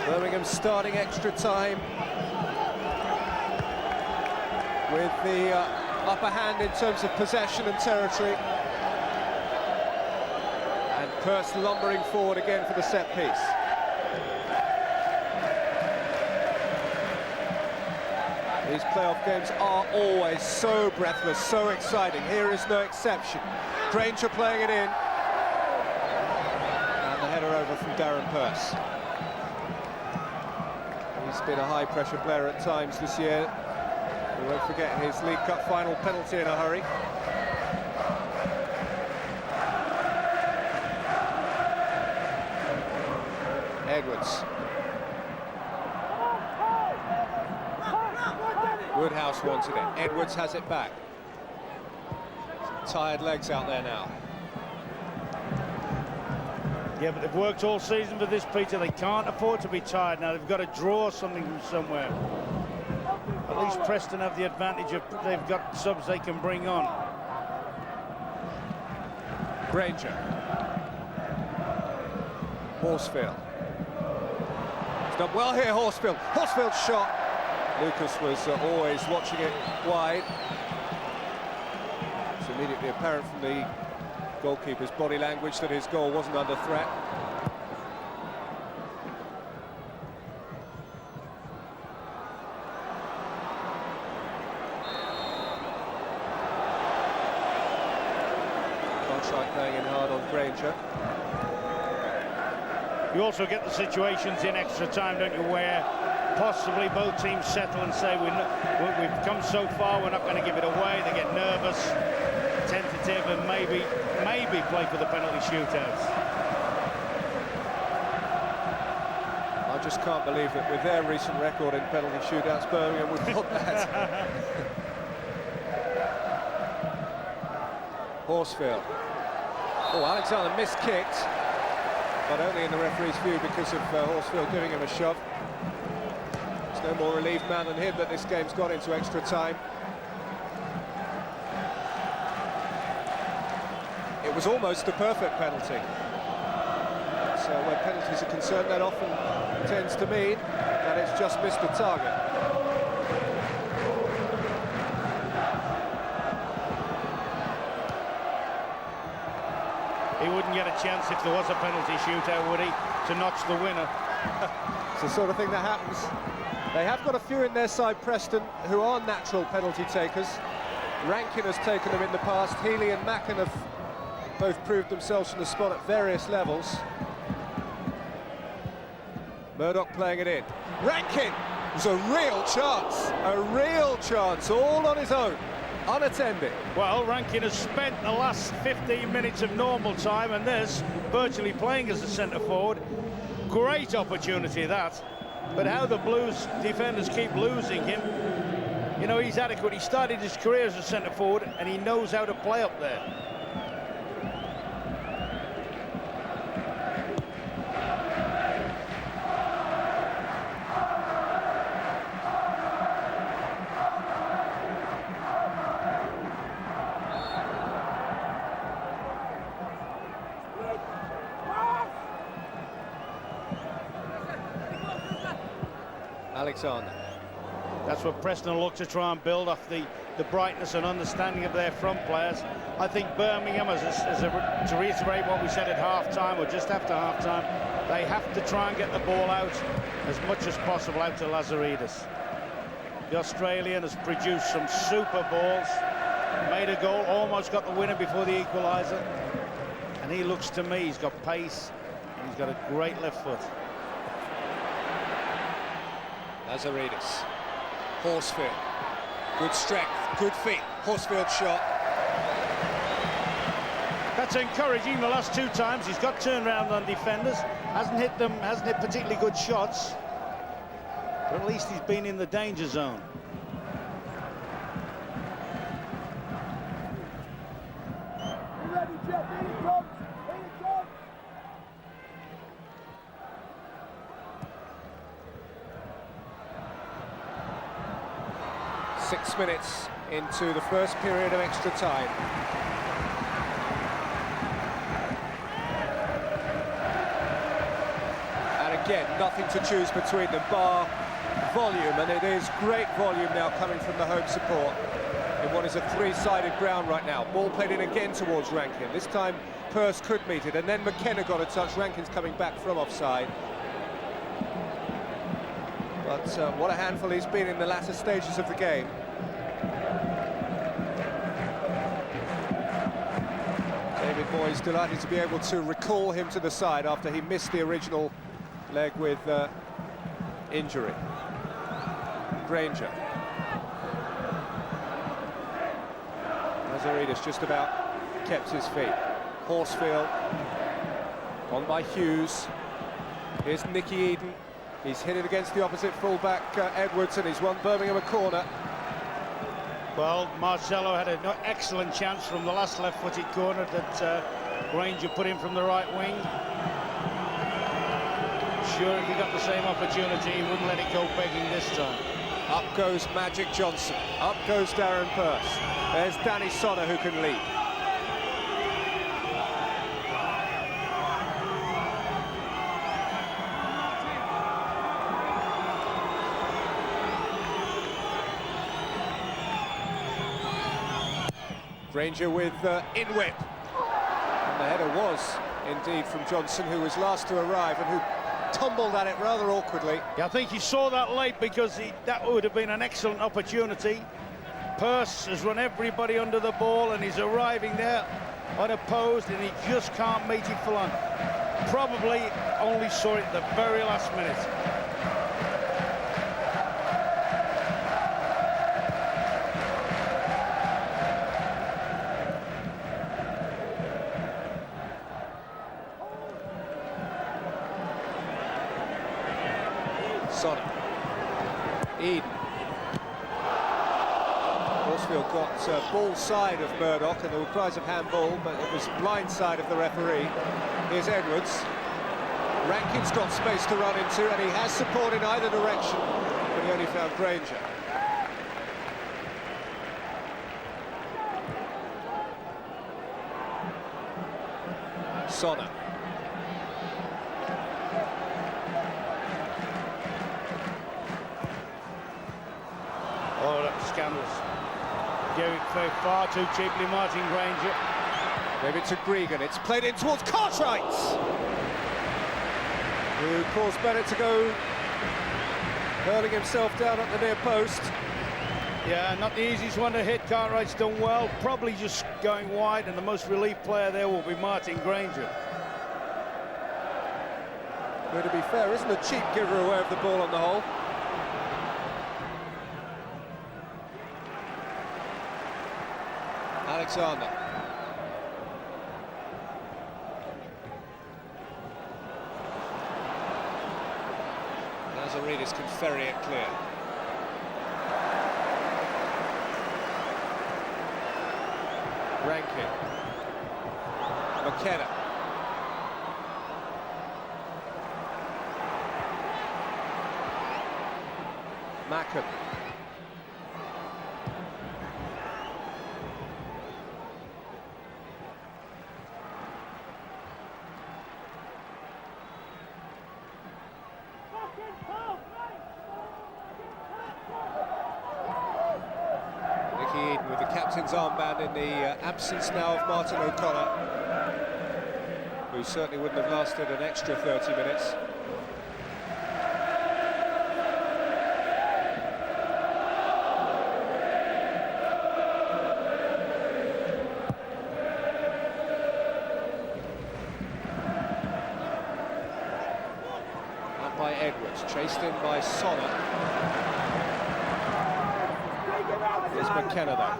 Birmingham starting extra time with the upper hand in terms of possession and territory. And Preston lumbering forward again for the set piece. These playoff games are always so breathless, so exciting. Here is no exception. Granger playing it in. And the header over from Darren Purse. He's been a high-pressure player at times this year. We won't forget his League Cup final penalty in a hurry. Edwards. Woodhouse wanted it. Edwards has it back. Some tired legs out there now. Yeah, but they've worked all season for this, Peter. They can't afford to be tired now. They've got to draw something from somewhere. At least Preston have the advantage of they've got subs they can bring on. Granger. Horsfield. He's done well here, Horsfield. Horsfield's shot. Lucas was always watching it wide. It's immediately apparent from the goalkeeper's body language that his goal wasn't under threat. Conchite playing in hard on Granger. You also get the situations in extra time, don't you, where possibly both teams settle and say we've come so far, we're not going to give it away. They get nervous, tentative, and maybe play for the penalty shootouts. I just can't believe that with their recent record in penalty shootouts, Birmingham would want that. Horsfield. Oh, Alexander miskicked, but only in the referee's view because of Horsfield giving him a shove. There's no more relieved man than him that this game's got into extra time. It was almost a perfect penalty. So where penalties are concerned, that often tends to mean that it's just missed the target. He wouldn't get a chance if there was a penalty shootout, would he, to notch the winner? the sort of thing that happens. They have got a few in their side, Preston, who are natural penalty takers. Rankin has taken them in the past. Healy and Macken have both proved themselves from the spot at various levels. Murdoch playing it in. Rankin! It was a real chance, all on his own, unattended. Well, Rankin has spent the last 15 minutes of normal time, and there's virtually playing as a centre forward. Great opportunity, that. But how the Blues defenders keep losing him. You know, he's adequate. He started his career as a centre forward, and he knows how to play up there. Alexander. That's what Preston look to try and build off the brightness and understanding of their front players. I think Birmingham, to reiterate what we said at half-time or just after half-time, they have to try and get the ball out as much as possible out to Lazaridis. The Australian has produced some super balls, made a goal, almost got the winner before the equaliser. And he looks to me, he's got pace, and he's got a great left foot. Lazaridis. Horsfield. Good strength, good feet. Horsfield shot. That's encouraging. The last two times he's got turnaround on defenders. Hasn't hit particularly good shots. But at least he's been in the danger zone. Ready, Jeff, here he comes. 6 minutes into the first period of extra time. And again, nothing to choose between them, bar volume, and it is great volume now coming from the home support in what is a three-sided ground right now. Ball played in again towards Rankin. This time Pearce could meet it, and then McKenna got a touch. Rankin's coming back from offside. But what a handful he's been in the latter stages of the game. David Moyes delighted to be able to recall him to the side after he missed the original leg with injury. Granger. Lazaridis just about kept his feet. Horsfield on by Hughes. Here's Nicky Eden. He's hit it against the opposite fullback, Edwards, and he's won Birmingham a corner. Well, Marcelo had an excellent chance from the last left-footed corner that Granger put in from the right wing. Sure, if he got the same opportunity, he wouldn't let it go begging this time. Up goes Magic Johnson. Up goes Darren Pearce. There's Danny Sonner who can lead. Granger with in-whip. And the header was indeed from Johnson, who was last to arrive and who tumbled at it rather awkwardly. Yeah, I think he saw that late because that would have been an excellent opportunity. Pearce has run everybody under the ball and he's arriving there unopposed, and he just can't meet it full on. Probably only saw it at the very last minute. Sonner. Eden. Horsfield got ball side of Murdoch, and there were cries of handball, but it was blind side of the referee. Here's Edwards. Rankin's got space to run into, and he has support in either direction, but he only found Granger. Sonner. Oh, that's scandalous. Gave it far too cheaply, Martin Granger. Gave it to Gregan. It's played in towards Cartwright, who caused Bennett to go Hurling himself down at the near post. Yeah, not the easiest one to hit. Cartwright's done well. Probably just going wide, and the most relief player there will be Martin Granger. Well, to be fair, isn't a cheap giver away of the ball on the whole. Alexander. Nazaridis can ferry it clear. Rankin. McKenna. Mackham. Nicky Eden with the captain's armband in the absence now of Martin O'Connor, who certainly wouldn't have lasted an extra 30 minutes. Up by Edwards, chased in by Sonner. Here's McKenna though.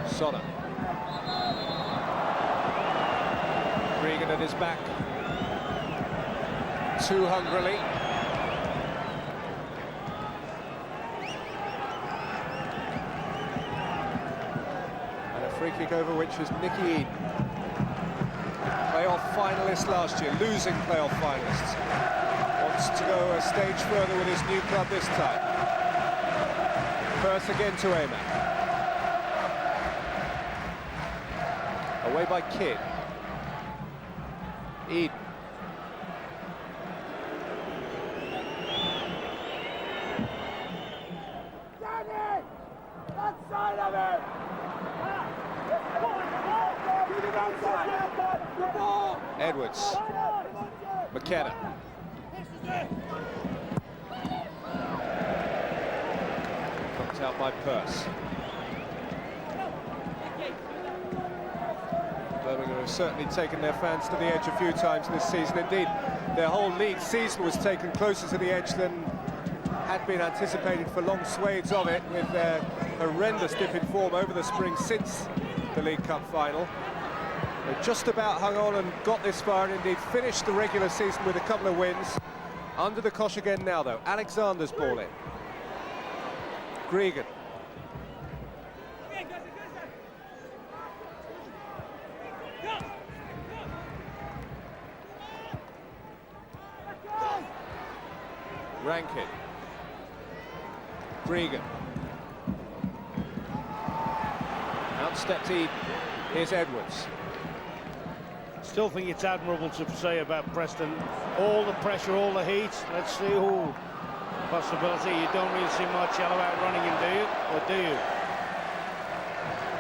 Sonner. Regan at his back. Too hungrily. And a free kick over which is Nicky Eden. Playoff finalist last year, losing playoff finalists. Wants to go a stage further with his new club this time. First again to Ayman. Away by Kidd. Eden. Danny! That side of it! Edwards. McKenna. Knocked out by Pearce. Birmingham have certainly taken their fans to the edge a few times this season. Indeed, their whole league season was taken closer to the edge than had been anticipated for long swathes of it, with their horrendous dip in form over the spring since the League Cup final. They just about hung on and got this far, and indeed finished the regular season with a couple of wins. Under the cosh again now, though. Alexander's ball in. Gregan. Rankin. Gregan. Outstepped Eden. Here's Edwards. Still think it's admirable to say about Preston. All the pressure, all the heat. Let's see who. Possibility. You don't really see Marcello out running him, do you? Or do you?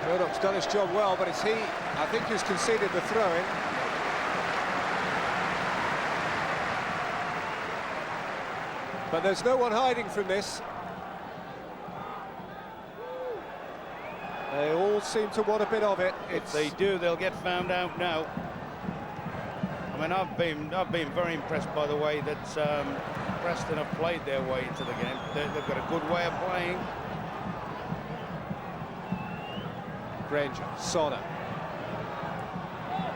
Murdoch's done his job well, but it's he, I think, who's conceded the throw-in. But there's no one hiding from this. They all seem to want a bit of it. If they do, they'll get found out now. I mean, I've been very impressed by the way that Preston have played their way into the game. They've got a good way of playing. Granger, Sonner.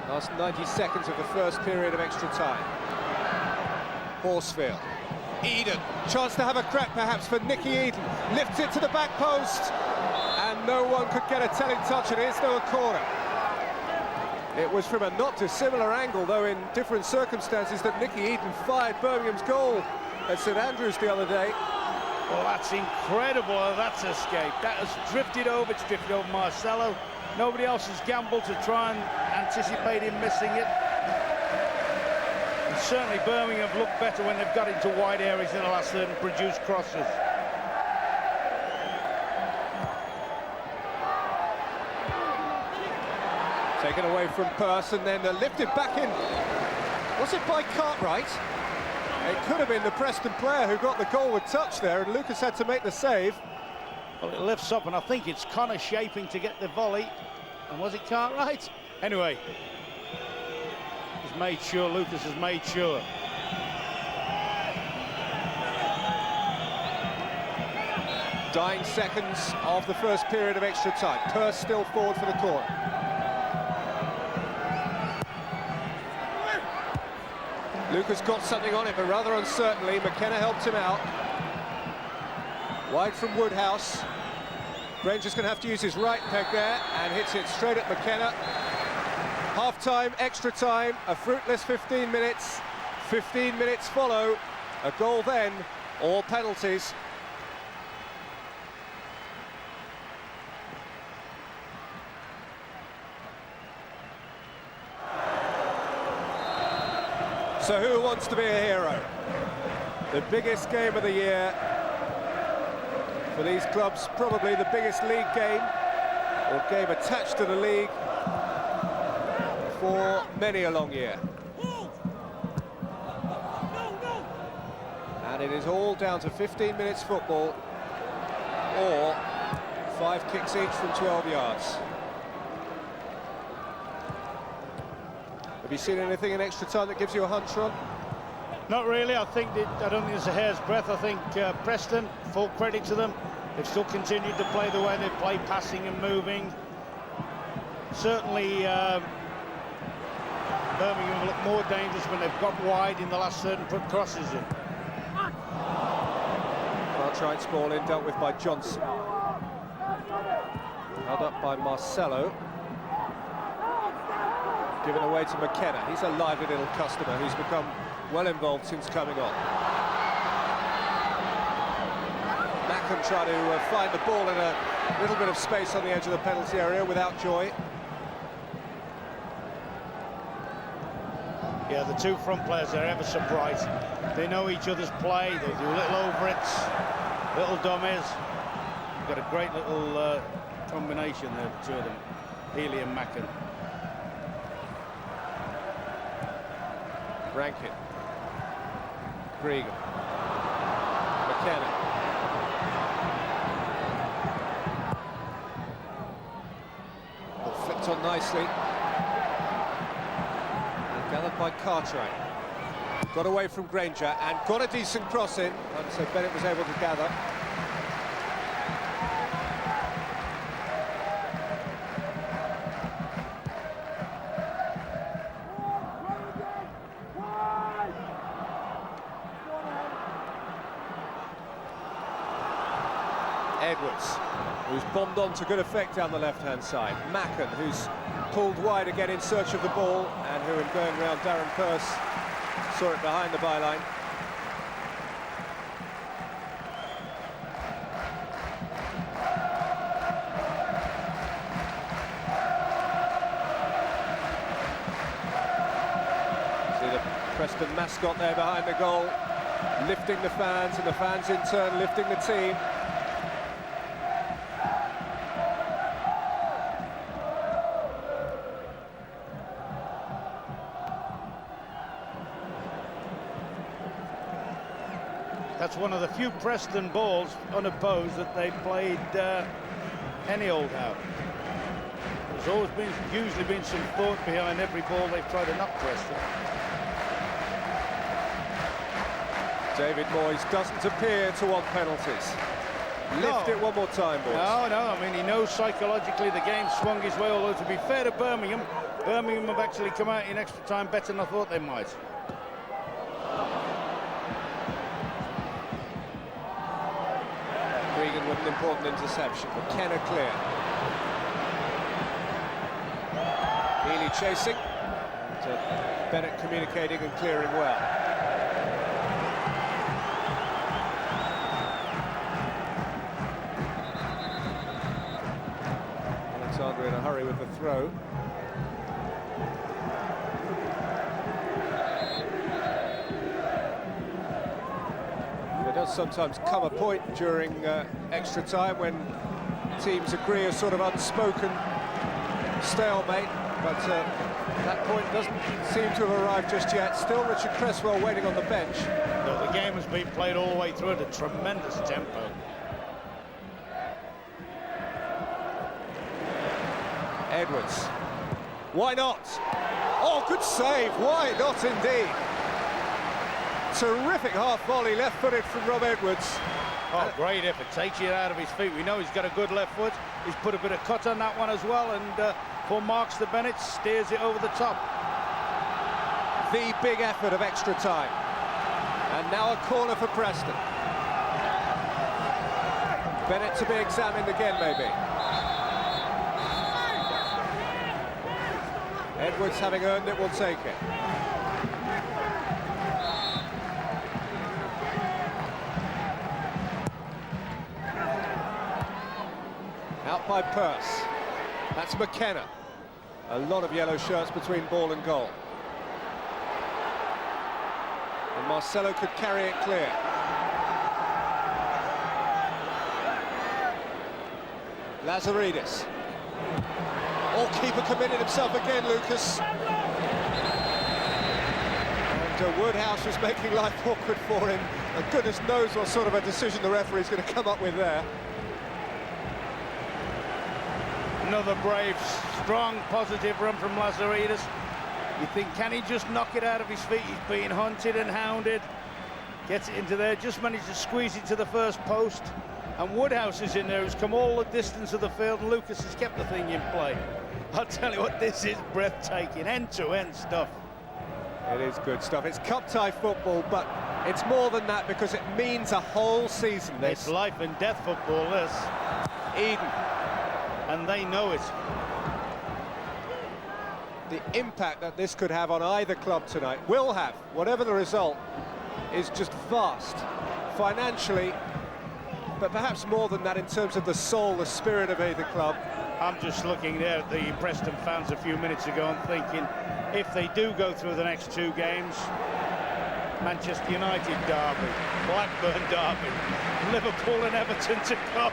Last 90 seconds of the first period of extra time. Horsfield. Eden, chance to have a crack perhaps for Nicky Eden. Lifts it to the back post, and no one could get a telling touch, and here's no corner. It was from a not dissimilar angle, though in different circumstances, that Nicky Eden fired Birmingham's goal at St Andrews the other day. Well, that's incredible. That's escaped. That has drifted over. It's drifted over Marcello. Nobody else has gambled to try and anticipate him missing it. And certainly Birmingham have looked better when they've got into wide areas in the last third and produced crosses. Taken away from Preston, then lifted back in. Was it by Cartwright? It could have been the Preston player who got the goal with touch there, and Lucas had to make the save. Well, it lifts up, and I think it's Connor shaping to get the volley. And was it Cartwright? Anyway, he's made sure, Lucas has made sure. Dying seconds of the first period of extra time. Purse still forward for the corner. Lucas got something on it, but rather uncertainly. McKenna helped him out. Wide from Woodhouse. Granger's going to have to use his right peg there, and hits it straight at McKenna. Half-time, extra time, a fruitless 15 minutes. 15 minutes follow. A goal then, all penalties. So who wants to be a hero? The biggest game of the year. For these clubs, probably the biggest league game, or game attached to the league, for many a long year. And it is all down to 15 minutes football, or 5 kicks each from 12 yards. Have you seen anything in extra time that gives you a hunch, Ron? Not really. I don't think it's a hair's breadth. I think Preston, full credit to them. They've still continued to play the way they play, passing and moving. Certainly, Birmingham look more dangerous when they've got wide in the last third and put crosses in. Cartwright's ball in, dealt with by Johnson. Held up by Marcelo. Given away to McKenna. He's a lively little customer who's become well involved since coming on. Mackham trying to find the ball in a little bit of space on the edge of the penalty area without joy. Yeah, the two front players are ever so bright. They know each other's play. They do little over-its, little dummies. Got a great little combination there, the two of them, Healy and Mackham. Rankin. Gregan. McKenna. Ball flipped on nicely. And gathered by Cartwright. Got away from Granger and got a decent cross in, and so Bennett was able to gather. Edwards, who's bombed on to good effect down the left-hand side. Mackham, who's pulled wide again in search of the ball, and who, in going round Darren Purse, saw it behind the byline. See the Preston mascot there behind the goal, lifting the fans, and the fans in turn lifting the team. That's one of the few Preston balls unopposed that they played any old how. There's usually been some thought behind every ball they've tried to knock Preston. David Moyes doesn't appear to want penalties. Lift it one more time, boys. No, I mean, he knows psychologically the game swung his way, although to be fair to Birmingham have actually come out in extra time better than I thought they might. Gregan with an important interception. McKenna clear. Healy chasing. And Bennett communicating and clearing well. Alexander in a hurry with the throw. There does sometimes come a point during extra time when teams agree a sort of unspoken stalemate. but that point doesn't seem to have arrived just yet. Still Richard Cresswell waiting on the bench. No, the game has been played all the way through at a tremendous tempo. Edwards. Why not? Oh, good save. Why not indeed? Terrific half volley, left-footed from Rob Edwards. Oh, great effort. Takes it out of his feet. We know he's got a good left foot. He's put a bit of cut on that one as well, and for Marks to Bennett, steers it over the top. The big effort of extra time. And now a corner for Preston. Bennett to be examined again, maybe. Edwards, having earned it, will take it. Out by Pearce. That's McKenna. A lot of yellow shirts between ball and goal. And Marcelo could carry it clear. Lazaridis. Oh, keeper committed himself again, Lucas. And Woodhouse was making life awkward for him. And goodness knows what sort of a decision the referee's going to come up with there. Another brave, strong, positive run from Lazaridis. You think, can he just knock it out of his feet? He's being hunted and hounded. Gets it into there, just managed to squeeze it to the first post. And Woodhouse is in there, who's come all the distance of the field, and Lucas has kept the thing in play. I'll tell you what, this is breathtaking, end-to-end stuff. It is good stuff. It's cup-tie football, but it's more than that because it means a whole season. It's life and death football, this. Eden. And they know it. The impact that this could have on either club tonight, will have, whatever the result, is just vast. Financially, but perhaps more than that in terms of the soul, the spirit of either club. I'm just looking there at the Preston fans a few minutes ago and thinking, if they do go through the next two games, Manchester United derby, Blackburn derby, Liverpool and Everton to come.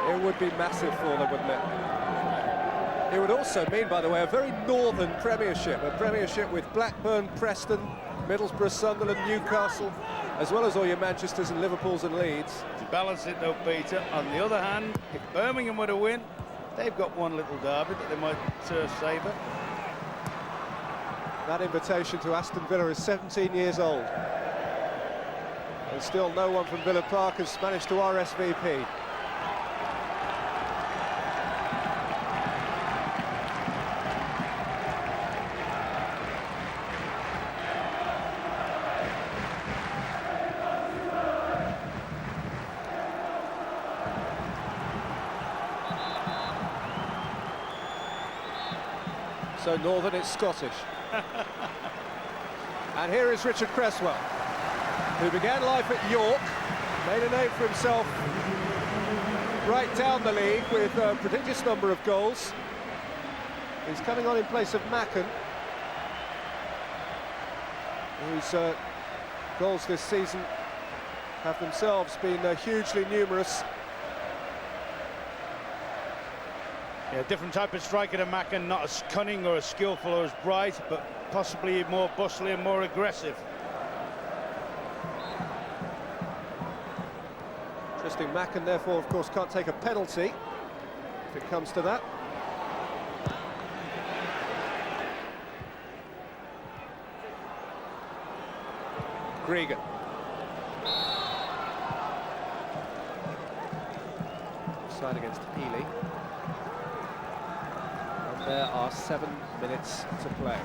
It would be massive for them, wouldn't it? It would also mean, by the way, a very northern Premiership, a Premiership with Blackburn, Preston, Middlesbrough, Sunderland, Newcastle, as well as all your Manchesters and Liverpools and Leeds. To balance it though, Peter, on the other hand, if Birmingham were to win, they've got one little derby that they might savour. That invitation to Aston Villa is 17 years old. And still no one from Villa Park has managed to RSVP. So northern, it's Scottish. And here is Richard Cresswell, who began life at York, made a name for himself right down the league with a prodigious number of goals. He's coming on in place of Macken, whose goals this season have themselves been hugely numerous. Yeah, different type of striker to Macken, not as cunning or as skillful or as bright, but possibly more bustly and more aggressive. Interesting, Macken therefore of course can't take a penalty if it comes to that. Gregan. Side against Healy. And there are 7 minutes to play.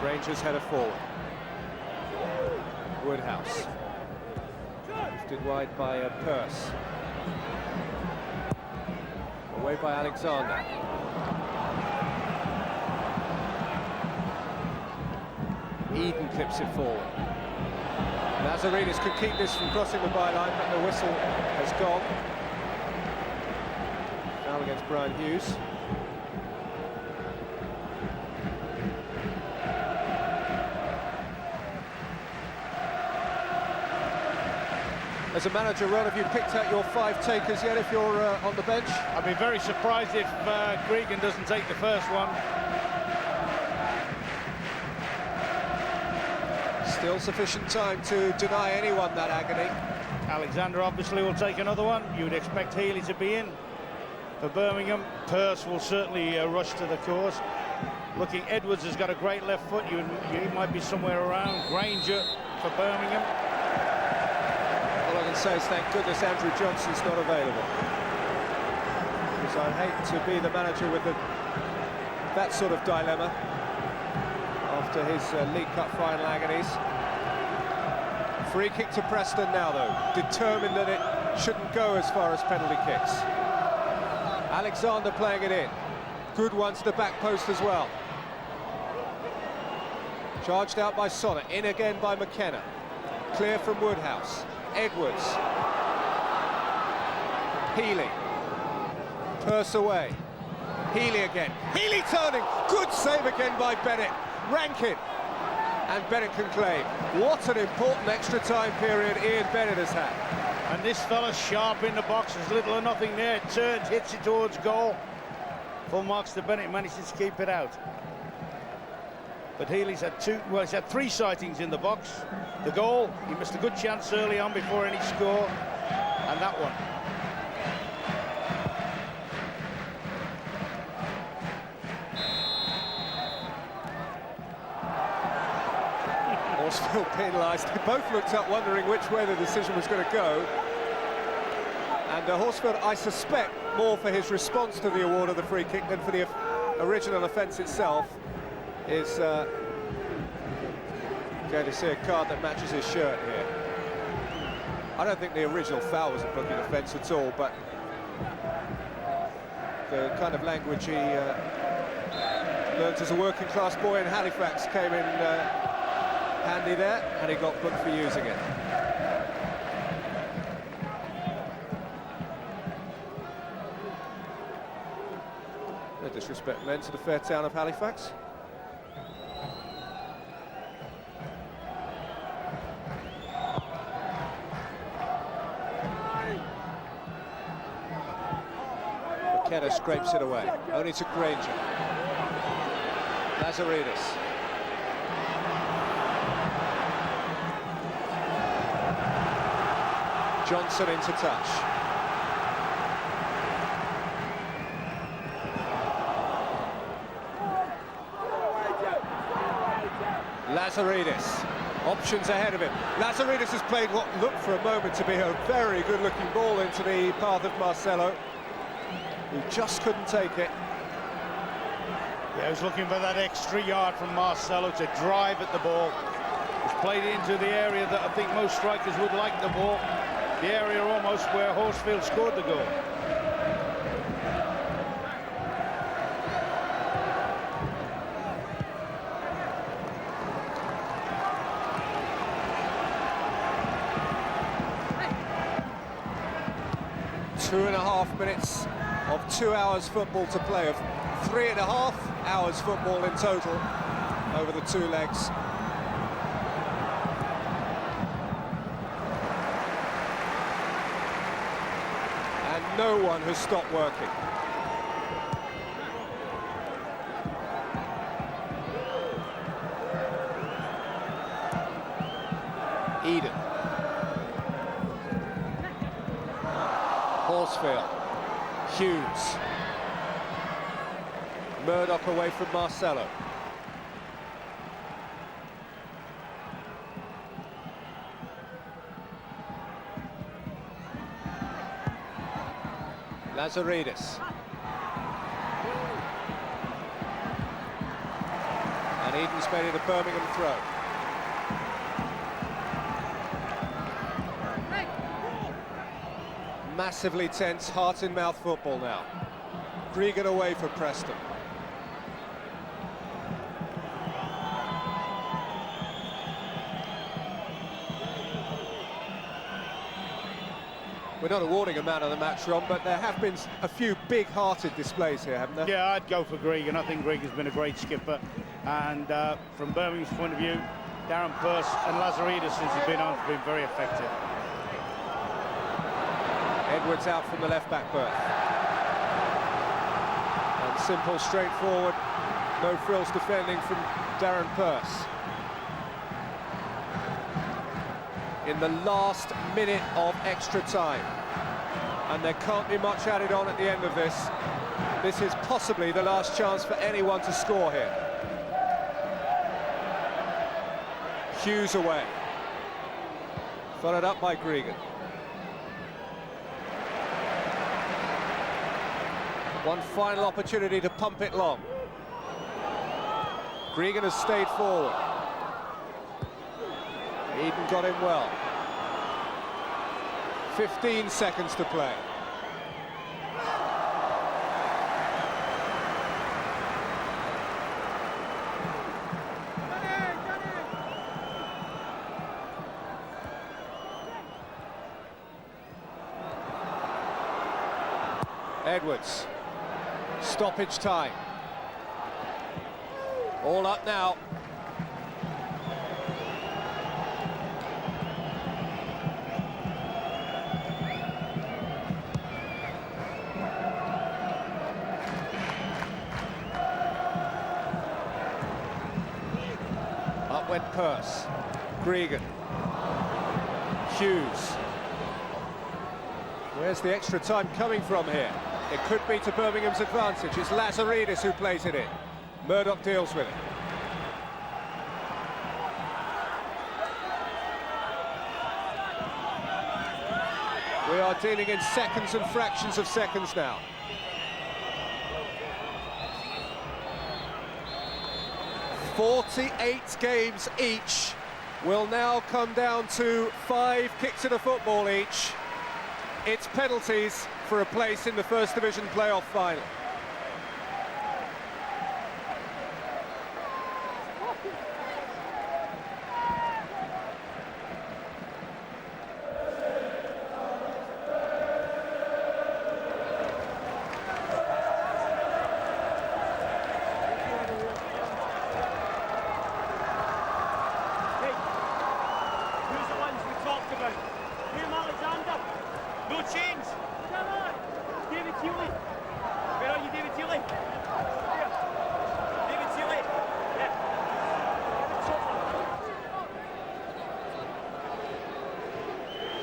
Rangers header forward. Woodhouse. Lifted wide by Pearce. Away by Alexander. Eden clips it forward. Lazaridis could keep this from crossing the byline, but the whistle has gone. Foul against Brian Hughes. As a manager, Ron, have you picked out your 5 takers yet if you're on the bench? I'd be very surprised if Gregan doesn't take the first one. Still sufficient time to deny anyone that agony. Alexander obviously will take another one. You'd expect Healy to be in for Birmingham. Pearce will certainly rush to the course. Looking, Edwards has got a great left foot. You might be somewhere around. Granger for Birmingham. All I can say is thank goodness Andrew Johnson's not available, because I'd hate to be the manager with that sort of dilemma after his League Cup final agonies. Free kick to Preston now, though, determined that it shouldn't go as far as penalty kicks. Alexander playing it in. Good one to the back post as well. Charged out by Sonnet, in again by McKenna. Clear from Woodhouse. Edwards. Healy. Pearce away. Healy again. Healy turning. Good save again by Bennett. Rankin. And Bennett can claim. What an important extra time period Ian Bennett has had. And this fella's sharp in the box. There's little or nothing there. Turns, hits it towards goal. Full marks to Bennett, manages to keep it out. But Healy's had he's had 3 sightings in the box. The goal, he missed a good chance early on before any score. And that one. Horsfield penalised. They both looked up wondering which way the decision was going to go. And Horsfield, I suspect, more for his response to the award of the free kick than for the original offence itself, is going to see a card that matches his shirt here. I don't think the original foul was a booking offence at all, but the kind of language he learnt as a working-class boy in Halifax came in handy there, and he got booked for using it. No disrespect meant to the fair town of Halifax. McKenna scrapes it away, only to Granger. Lazaridis. Johnson into touch. Lazaridis, options ahead of him. Lazaridis has played what looked for a moment to be a very good-looking ball into the path of Marcelo, who just couldn't take it. Yeah, he was looking for that extra yard from Marcelo to drive at the ball. He's played it into the area that I think most strikers would like the ball. The area almost where Horsfield scored the goal. Two and a half minutes of 2 hours football to play, of 3.5 hours football in total over the 2 legs. And no one has stopped working. Eden. Horsfield. Hughes. Murdoch away from Marcelo. Lazaridis. And Eden's made it a Birmingham throw. Massively tense, heart-in-mouth football now. Gregan away for Preston. We're not awarding a man of the match, Ron, but there have been a few big-hearted displays here, haven't there? Yeah, I'd go for Gregan. I think Gregan's been a great skipper. And from Birmingham's point of view, Darren Pearce and Lazaridis, since he's been on, have been very effective. Edwards out from the left-back berth. And simple, straightforward, no frills defending from Darren Purse. In the last minute of extra time. And there can't be much added on at the end of this. This is possibly the last chance for anyone to score here. Hughes away. Followed up by Gregan. One final opportunity to pump it long. Gregan has stayed forward. Eden got him well. 15 seconds to play. Edwards. Stoppage time. All up now. Up went Purse. Gregan. Hughes. Where's the extra time coming from here? It could be to Birmingham's advantage. It's Lazaridis who plays it in. Murdoch deals with it. We are dealing in seconds and fractions of seconds now. "48 games each will now come down to 5 kicks at a football each. It's penalties for a place in the First Division playoff final.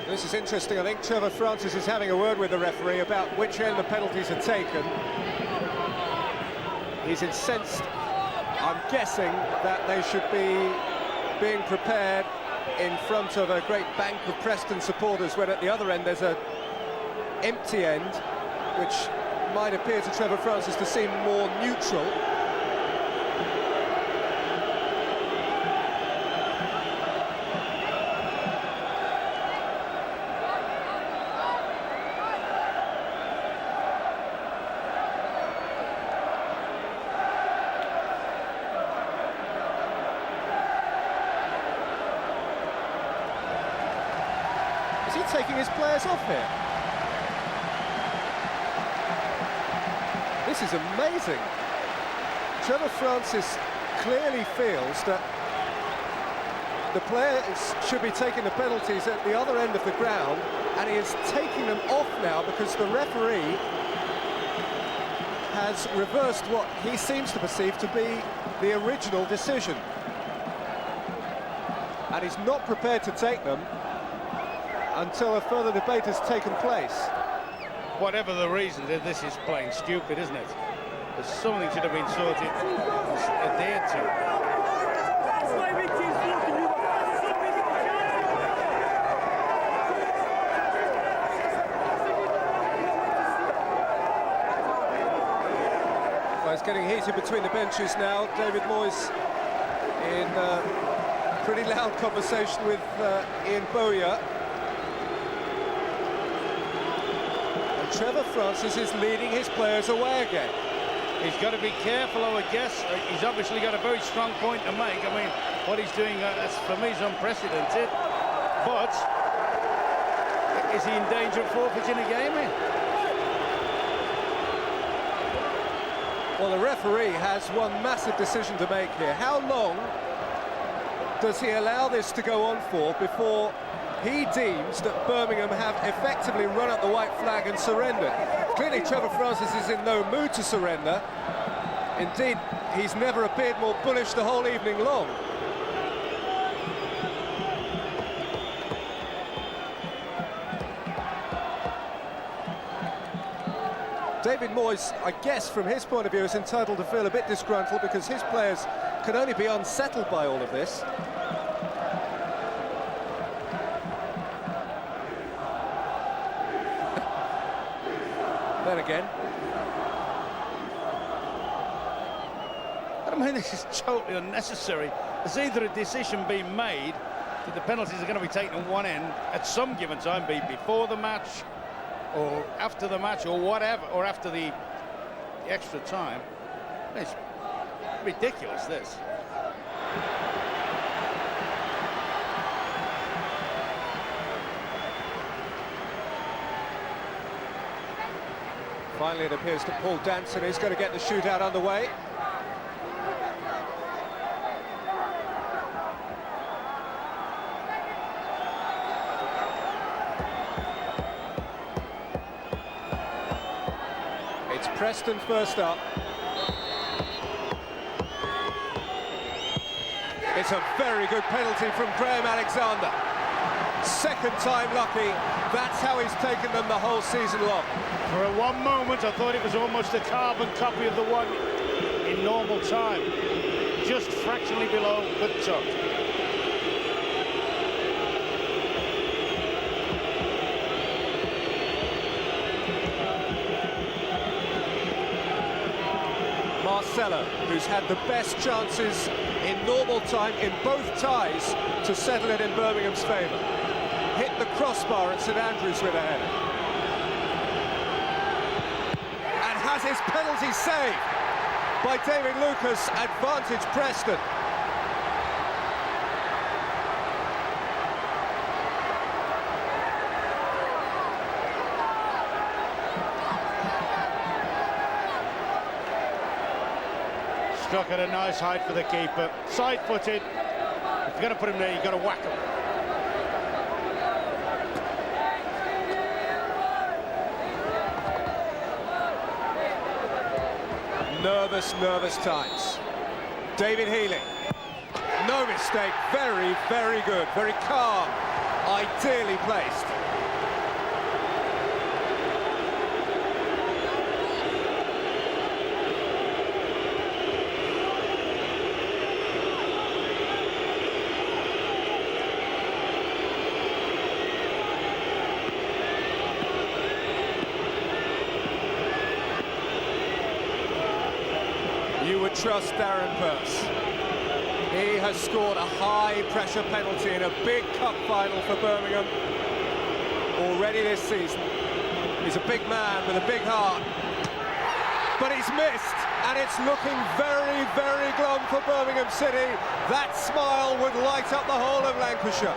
This is interesting. I think Trevor Francis is having a word with the referee about which end the penalties are taken. He's incensed, I'm guessing, that they should be being prepared in front of a great bank of Preston supporters, when at the other end there's an empty end, which might appear to Trevor Francis to seem more neutral. Is he taking his players off here? This is amazing. Trevor Francis clearly feels that the players should be taking the penalties at the other end of the ground, and he is taking them off now because the referee has reversed what he seems to perceive to be the original decision. And he's not prepared to take them until a further debate has taken place. Whatever the reason, this is plain stupid, isn't it? There's something should have been sorted, adhered to. Well, it's getting heated between the benches now. David Moyes in pretty loud conversation with Ian Bowyer. Trevor Francis is leading his players away again. He's got to be careful, I would guess. He's obviously got a very strong point to make. I mean, what he's doing, for me, is unprecedented. But is he in danger of forfeiting a game here? Well, the referee has one massive decision to make here. How long does he allow this to go on for before he deems that Birmingham have effectively run up the white flag and surrendered. Clearly, Trevor Francis is in no mood to surrender. Indeed, he's never appeared more bullish the whole evening long. David Moyes, I guess, from his point of view, is entitled to feel a bit disgruntled because his players can only be unsettled by all of this. Then again. I mean, this is totally unnecessary. There's either a decision being made that the penalties are going to be taken on one end at some given time, be it before the match or after the match or whatever, or after the extra time. It's ridiculous, this. Finally, it appears that Paul Danson is going to get the shootout underway. It's Preston first up. It's a very good penalty from Graham Alexander. Second time lucky. That's how he's taken them the whole season long. For one moment, I thought it was almost a carbon copy of the one in normal time. Just fractionally below, but tucked. Marcelo, who's had the best chances in normal time in both ties to settle it in Birmingham's favour. Hit the crossbar at St Andrews with a header. And has his penalty saved by David Lucas, advantage Preston. Struck at a nice height for the keeper. Side-footed. If you're going to put him there, you've got to whack him. Nervous times. David Healy. No mistake. Very, very good. Very calm. Ideally placed. You would trust Darren Purse. He has scored a high-pressure penalty in a big cup final for Birmingham already this season. He's a big man with a big heart, but he's missed, and it's looking very, very glum for Birmingham City. That smile would light up the whole of Lancashire.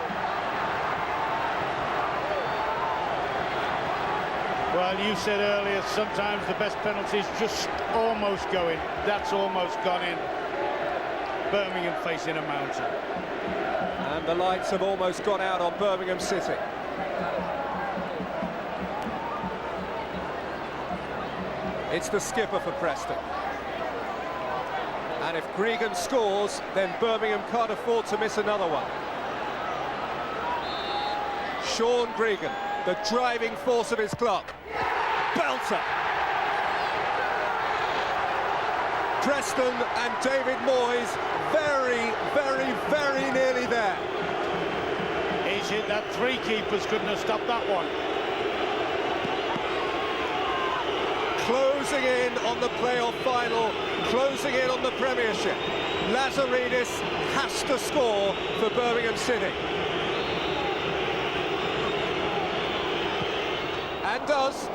Well, you said earlier, sometimes the best penalties just almost go in. That's almost gone in. Birmingham facing a mountain. And the lights have almost gone out on Birmingham City. It's the skipper for Preston. And if Gregan scores, then Birmingham can't afford to miss another one. Sean Gregan, the driving force of his club. Belter! Preston and David Moyes very, very, very nearly there. He's hit that. Three keepers couldn't have stopped that one. Closing in on the playoff final, closing in on the Premiership. Lazaridis has to score for Birmingham City. And does.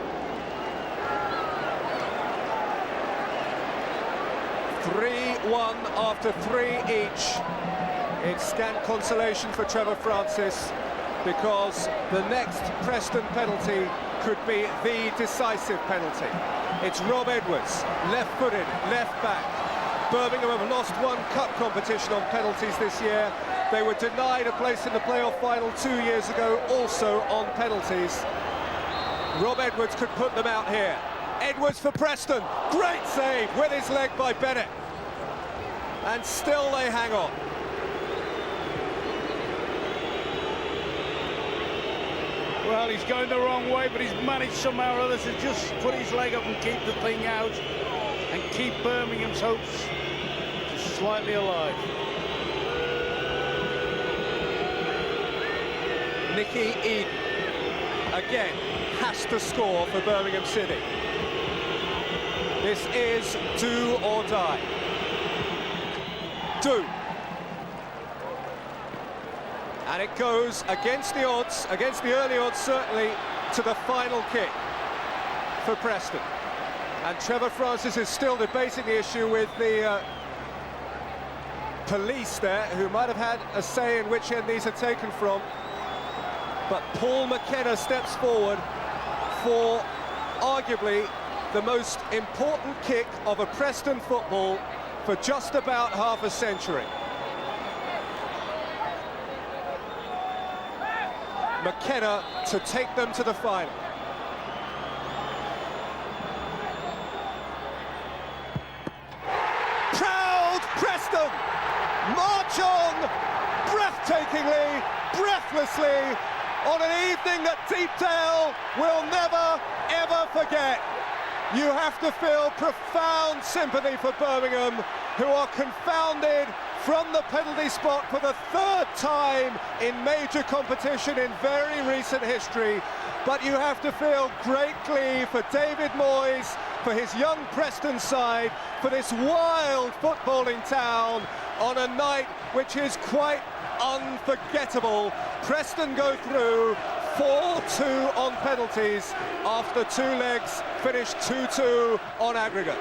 3-1 after 3 each. It's scant consolation for Trevor Francis because the next Preston penalty could be the decisive penalty. It's Rob Edwards, left-footed, left-back. Birmingham have lost one cup competition on penalties this year. They were denied a place in the playoff final 2 years ago, also on penalties. Rob Edwards could put them out here. Edwards for Preston, great save with his leg by Bennett. And still they hang on. Well, he's going the wrong way, but he's managed somehow or other to just put his leg up and keep the thing out and keep Birmingham's hopes just slightly alive. Nicky Eden, again, has to score for Birmingham City. This is do or die. Do. And it goes against the odds, against the early odds certainly, to the final kick for Preston. And Trevor Francis is still debating the issue with the police there, who might have had a say in which end these are taken from. But Paul McKenna steps forward for arguably the most important kick of a Preston football for just about half a century. McKenna to take them to the final. Proud Preston march on breathtakingly, breathlessly, on an evening that Deepdale will never, ever forget. You have to feel profound sympathy for Birmingham, who are confounded from the penalty spot for the third time in major competition in very recent history. But you have to feel great glee for David Moyes, for his young Preston side, for this wild footballing town on a night which is quite unforgettable. Preston go through 4-2 on penalties after two legs, finished 2-2 on aggregate.